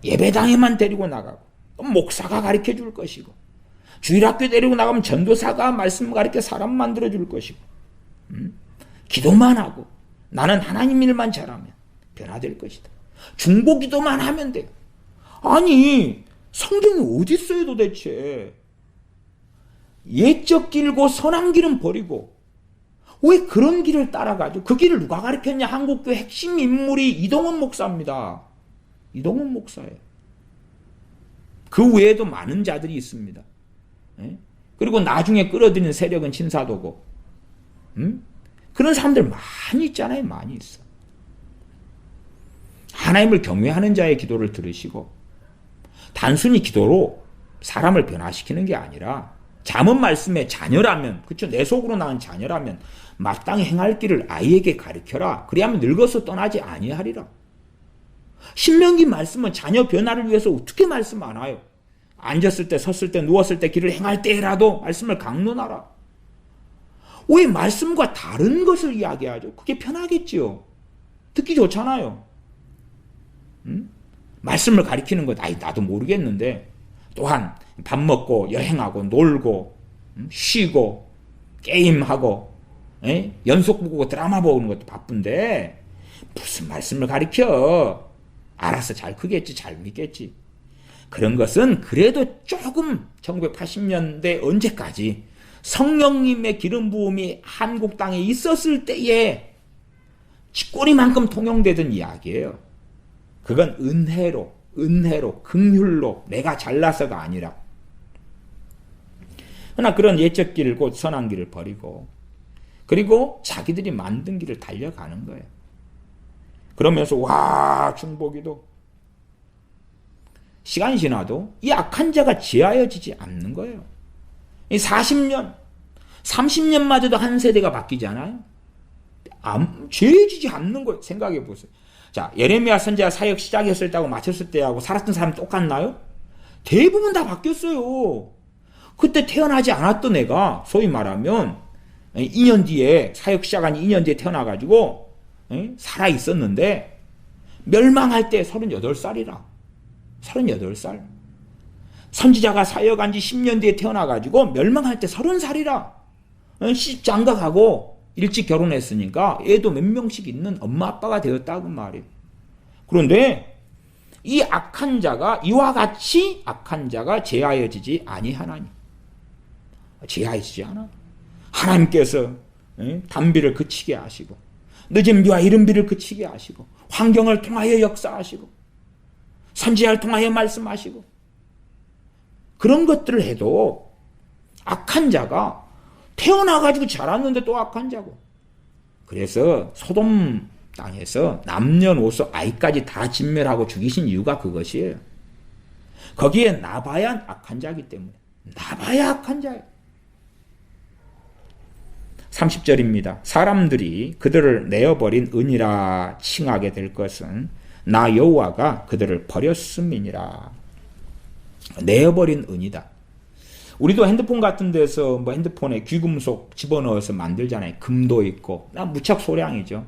A: 예배당에만 데리고 나가고 목사가 가르쳐 줄 것이고 주일학교 데리고 나가면 전도사가 말씀 가르쳐 사람 만들어 줄 것이고 기도만 하고 나는 하나님 일만 잘하면 변화될 것이다. 중보기도만 하면 돼요. 아니, 성경이 어디 있어요 도대체? 옛적 길고 선한 길은 버리고 왜 그런 길을 따라가죠? 그 길을 누가 가르쳤냐? 한국교회 핵심 인물이 이동원 목사입니다. 이동원 목사예요. 그 외에도 많은 자들이 있습니다. 그리고 나중에 끌어들이는 세력은 신사도고 그런 사람들 많이 있잖아요. 많이 있어. 하나님을 경외하는 자의 기도를 들으시고 단순히 기도로 사람을 변화시키는 게 아니라 잠언 말씀의 자녀라면, 그렇죠? 내 속으로 낳은 자녀라면 마땅히 행할 길을 아이에게 가르쳐라. 그리하면 늙어서 떠나지 아니하리라. 신명기 말씀은 자녀 변화를 위해서 어떻게 말씀 안 하요? 앉았을 때, 섰을 때, 누웠을 때, 길을 행할 때라도 말씀을 강론하라. 왜 말씀과 다른 것을 이야기하죠? 그게 편하겠지요. 듣기 좋잖아요. 말씀을 가리키는 것, 나도 모르겠는데, 또한 밥 먹고 여행하고 놀고 쉬고 게임하고 연속 보고 드라마 보는 것도 바쁜데 무슨 말씀을 가리켜? 알아서 잘 크겠지, 잘 믿겠지. 그런 것은 그래도 조금 1980년대 언제까지 성령님의 기름 부음이 한국 땅에 있었을 때에 쥐꼬리만큼 통용되던 이야기예요. 그건 은혜로 긍휼로 내가 잘나서가 아니라. 그러나 그런 옛적 길 곧 선한 길을 버리고 그리고 자기들이 만든 길을 달려가는 거예요. 그러면서 와, 중보기도 시간이 지나도 이 악한 자가 제하여지지 않는 거예요. 이 40년 30년마저도 한 세대가 바뀌지 않아요? 죄지지 않는 거예요. 생각해 보세요. 자, 예레미야 선지자 사역 시작했을 때하고 마쳤을 때하고 살았던 사람이 똑같나요? 대부분 다 바뀌었어요. 그때 태어나지 않았던 애가 소위 말하면 2년 뒤에 사역 시작한 2년 뒤에 태어나가지고 살아 있었는데 멸망할 때 38살이라. 38살. 선지자가 사역한 지 10년 뒤에 태어나가지고 멸망할 때 30살이라. 시집장가가고 일찍 결혼했으니까 애도 몇 명씩 있는 엄마 아빠가 되었다고 말이에요. 그런데 이 악한 자가 이와 같이 악한 자가 제하여지지 아니하나니. 제하여지지 않아. 하나님께서 단비를 그치게 하시고 늦은 비와 이른 비를 그치게 하시고 환경을 통하여 역사하시고 선지자를 통하여 말씀하시고 그런 것들을 해도 악한 자가 태어나가지고 자랐는데 또 악한 자고. 그래서 소돔 땅에서 남녀노소 아이까지 다 진멸하고 죽이신 이유가 그것이에요. 거기에 나봐야 악한 자이기 때문에. 나봐야 악한 자예요. 30절입니다. 사람들이 그들을 내어버린 은이라 칭하게 될 것은 나 여호와가 그들을 버렸음이니라. 내어버린 은이다. 우리도 핸드폰 같은 데서 뭐 핸드폰에 귀금속 집어넣어서 만들잖아요. 금도 있고. 무척 소량이죠.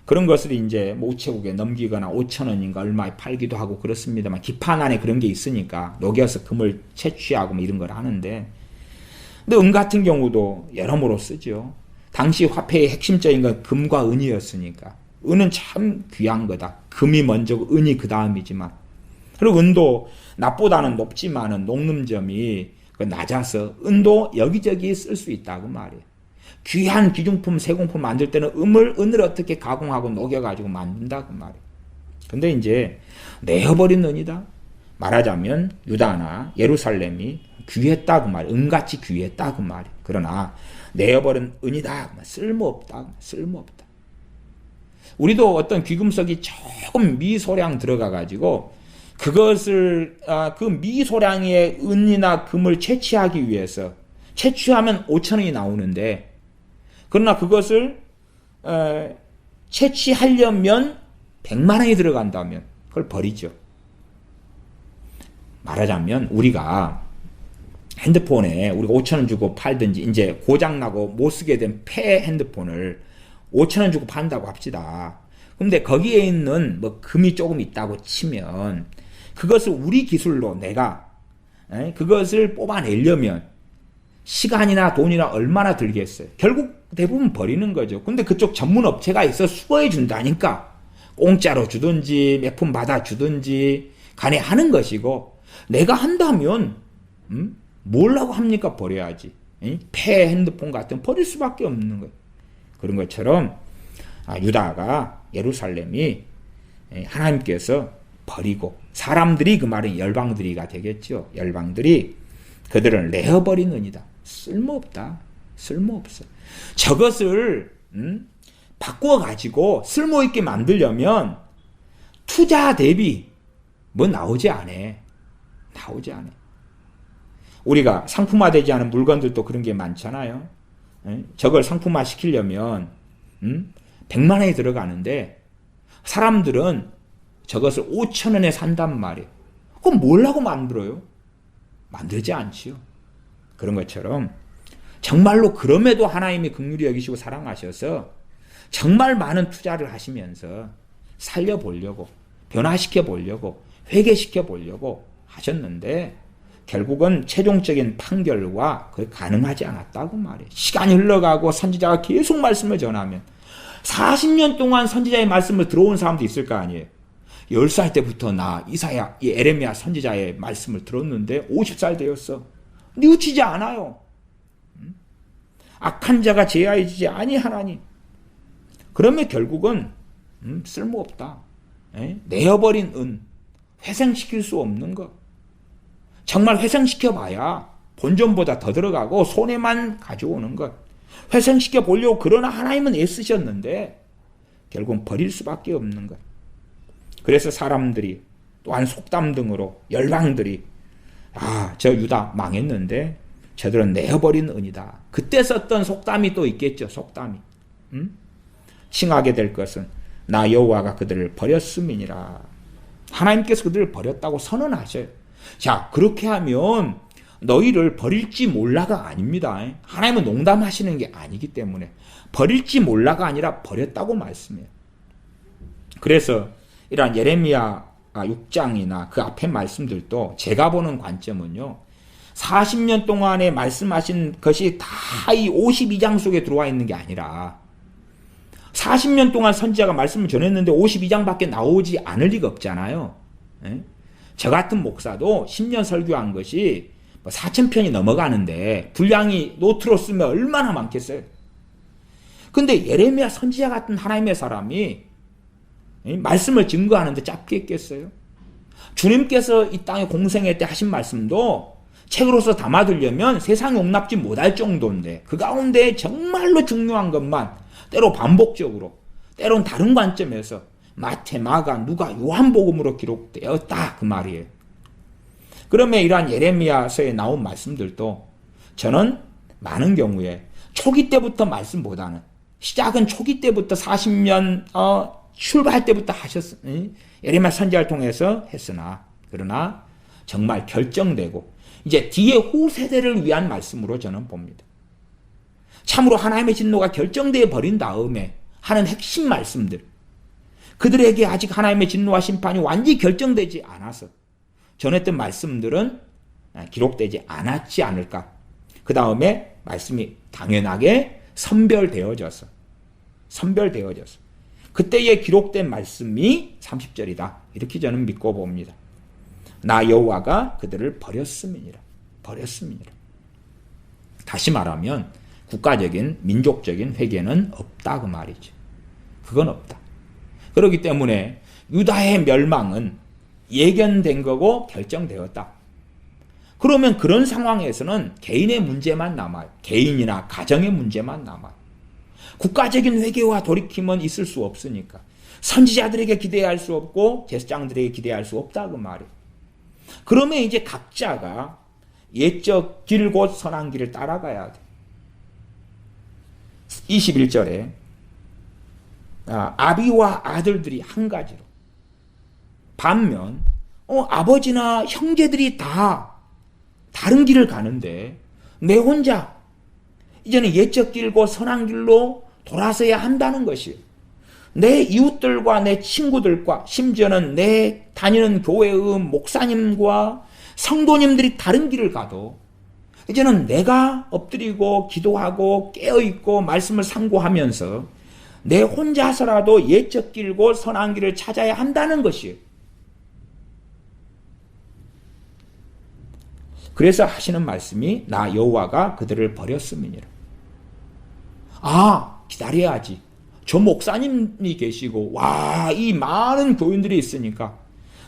A: 그런 것을 이제 뭐 우체국에 넘기거나 5,000원인가 얼마에 팔기도 하고 그렇습니다만 기판 안에 그런 게 있으니까 녹여서 금을 채취하고 뭐 이런 걸 하는데 근데 은 같은 경우도 여러모로 쓰죠. 당시 화폐의 핵심적인 건 금과 은이었으니까 은은 참 귀한 거다. 금이 먼저고 은이 그 다음이지만 그리고 은도 낮보다는 높지만은 녹num점이 낮아서 은도 여기저기 쓸 수 있다고 말이에요. 귀한 기중품, 세공품 만들 때는 은을 어떻게 가공하고 녹여가지고 만든다고 말이에요. 근데 이제 내어버린 은이다. 말하자면 유다나 예루살렘이 귀했다고 말이에요. 은같이 귀했다고 말이에요. 그러나 내어버린 은이다. 쓸모없다. 쓸모없다. 우리도 어떤 귀금속이 조금 미소량 들어가가지고 그것을 그 미소량의 은이나 금을 채취하기 위해서 채취하면 5,000원이 나오는데 그러나 그것을 채취하려면 100만 원이 들어간다면 그걸 버리죠. 말하자면 우리가 핸드폰에 우리가 5,000원 주고 팔든지 이제 고장나고 못 쓰게 된 폐 핸드폰을 5,000원 주고 판다고 합시다. 근데 거기에 있는 뭐 금이 조금 있다고 치면 그것을 우리 기술로 내가 그것을 뽑아내려면 시간이나 돈이나 얼마나 들겠어요. 결국 대부분 버리는 거죠. 근데 그쪽 전문 업체가 있어 수거해 준다니까 공짜로 주든지 몇 푼 받아 주든지 간에 하는 것이고 내가 한다면 뭐라고 합니까? 버려야지. 폐 핸드폰 같은 버릴 수밖에 없는 거예요. 그런 것처럼 유다가 예루살렘이 하나님께서 버리고 사람들이 그 말은 열방들이가 되겠죠. 열방들이 그들을 내어버린 은이다. 쓸모없다. 쓸모없어. 저것을 바꾸어 가지고 쓸모있게 만들려면 투자 대비 뭐 나오지 않아. 나오지 않아. 우리가 상품화되지 않은 물건들도 그런 게 많잖아요. 저걸 상품화 시키려면 100만 원이 들어가는데 사람들은 저것을 5,000원에 산단 말이에요. 그럼 뭘 하고 만들어요? 만들지 않지요. 그런 것처럼 정말로 그럼에도 하나님이 긍휼히 여기시고 사랑하셔서 정말 많은 투자를 하시면서 살려보려고 변화시켜 보려고 회개시켜 보려고 하셨는데 결국은 최종적인 판결과 그게 가능하지 않았다고 말이에요. 시간이 흘러가고 선지자가 계속 말씀을 전하면 40년 동안 선지자의 말씀을 들어온 사람도 있을 거 아니에요. 10살 때부터 나 이사야, 이 에레미야 선지자의 말씀을 들었는데 50살 되었어. 뉘우치지 않아요. 악한 자가 제하여지지 아니하나니. 그러면 결국은 쓸모없다. 내어버린 은, 회생시킬 수 없는 것. 정말 회생시켜봐야 본전보다 더 들어가고 손해만 가져오는 것. 회생시켜 보려고 그러나 하나님은 애쓰셨는데 결국은 버릴 수밖에 없는 것. 그래서 사람들이 또한 속담 등으로 열방들이 저 유다 망했는데 저들은 내어버린 은이다. 그때 썼던 속담이 또 있겠죠. 속담이. 칭하게 될 것은 나 여호와가 그들을 버렸음이니라. 하나님께서 그들을 버렸다고 선언하셔요. 자, 그렇게 하면 너희를 버릴지 몰라가 아닙니다. 하나님은 농담하시는 게 아니기 때문에 버릴지 몰라가 아니라 버렸다고 말씀해요. 그래서 이러한 예레미야 6장이나 그 앞에 말씀들도 제가 보는 관점은요. 40년 동안에 말씀하신 것이 다 이 52장 속에 들어와 있는 게 아니라 40년 동안 선지자가 말씀을 전했는데 52장밖에 나오지 않을 리가 없잖아요. 저 같은 목사도 10년 설교한 것이 4,000편이 넘어가는데 분량이 노트로 쓰면 얼마나 많겠어요. 근데 예레미야 선지자 같은 하나님의 사람이 말씀을 증거하는데 짧게 했겠어요? 주님께서 이 땅에 공생애 때 하신 말씀도 책으로서 담아두려면 세상이 용납지 못할 정도인데 그 가운데 정말로 중요한 것만 때로 반복적으로 때론 다른 관점에서 마태, 마가, 누가, 요한복음으로 기록되었다 그 말이에요. 그러면 이러한 예레미야서에 나온 말씀들도 저는 많은 경우에 초기 때부터 말씀보다는 시작은 초기 때부터 40년 출발 때부터 예레미야 선지자를 통해서 했으나 그러나 정말 결정되고 이제 뒤에 후세대를 위한 말씀으로 저는 봅니다. 참으로 하나님의 진노가 결정되어 버린 다음에 하는 핵심 말씀들 그들에게 아직 하나님의 진노와 심판이 완전히 결정되지 않아서 전했던 말씀들은 기록되지 않았지 않을까. 그 다음에 말씀이 당연하게 선별되어져서 그때에 기록된 말씀이 30절이다. 이렇게 저는 믿고 봅니다. 나 여호와가 그들을 버렸음이니라. 버렸음이니라. 다시 말하면 국가적인 민족적인 회개는 없다 그 말이죠. 그건 없다. 그렇기 때문에 유다의 멸망은 예견된 거고 결정되었다. 그러면 그런 상황에서는 개인의 문제만 남아요. 개인이나 가정의 문제만 남아요. 국가적인 회개와 돌이킴은 있을 수 없으니까 선지자들에게 기대할 수 없고 제사장들에게 기대할 수 없다 그 말이에요. 그러면 이제 각자가 옛적 길 곧 선한 길을 따라가야 돼. 21절에 아비와 아들들이 한 가지로, 반면 아버지나 형제들이 다 다른 길을 가는데 내 혼자 이제는 옛적 길 곧 선한 길로 돌아서야 한다는 것이에요. 내 이웃들과 내 친구들과 심지어는 내 다니는 교회의 목사님과 성도님들이 다른 길을 가도 이제는 내가 엎드리고 기도하고 깨어있고 말씀을 상고하면서 내 혼자서라도 옛적 길 곧 선한 길을 찾아야 한다는 것이에요. 그래서 하시는 말씀이 나 여호와가 그들을 버렸음이니라. 기다려야지. 저 목사님이 계시고 이 많은 교인들이 있으니까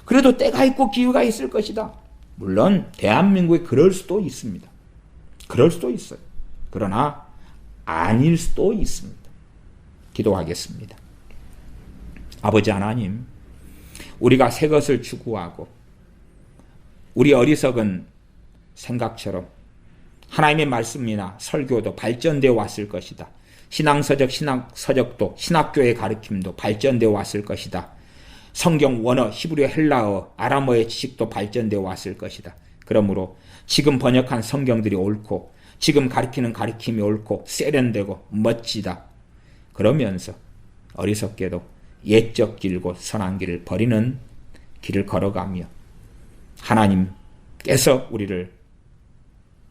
A: 그래도 때가 있고 기회가 있을 것이다. 물론 대한민국에 그럴 수도 있습니다. 그럴 수도 있어요. 그러나 아닐 수도 있습니다. 기도하겠습니다. 아버지 하나님, 우리가 새 것을 추구하고 우리 어리석은 생각처럼 하나님의 말씀이나 설교도 발전되어 왔을 것이다. 신앙서적, 신학서적도 신학교의 가르침도 발전되어 왔을 것이다. 성경 원어, 히브리어, 헬라어, 아람어의 지식도 발전되어 왔을 것이다. 그러므로 지금 번역한 성경들이 옳고 지금 가르치는 가르침이 옳고 세련되고 멋지다. 그러면서 어리석게도 옛적 길 곧 선한 길을 버리는 길을 걸어가며 하나님께서 우리를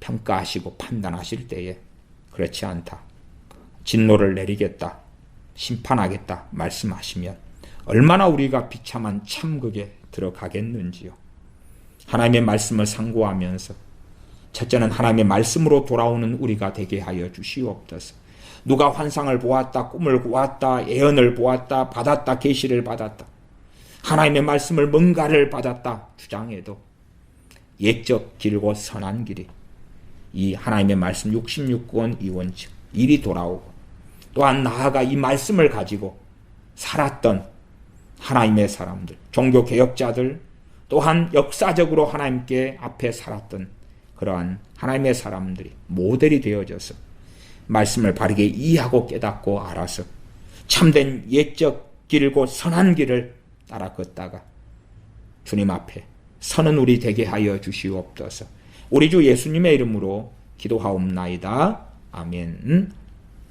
A: 평가하시고 판단하실 때에 그렇지 않다. 진노를 내리겠다. 심판하겠다. 말씀하시면 얼마나 우리가 비참한 참극에 들어가겠는지요. 하나님의 말씀을 상고하면서 첫째는 하나님의 말씀으로 돌아오는 우리가 되게 하여 주시옵소서. 누가 환상을 보았다, 꿈을 보았다, 예언을 보았다, 받았다, 계시를 받았다, 하나님의 말씀을 뭔가를 받았다 주장해도 옛적 길고 선한 길이 이 하나님의 말씀 66권 이원칙 일이 돌아오고 또한 나아가 이 말씀을 가지고 살았던 하나님의 사람들, 종교개혁자들, 또한 역사적으로 하나님께 앞에 살았던 그러한 하나님의 사람들이 모델이 되어져서 말씀을 바르게 이해하고 깨닫고 알아서 참된 옛적 길고 선한 길을 따라 걷다가 주님 앞에 서는 우리 되게 하여 주시옵소서. 우리 주 예수님의 이름으로 기도하옵나이다. 아멘.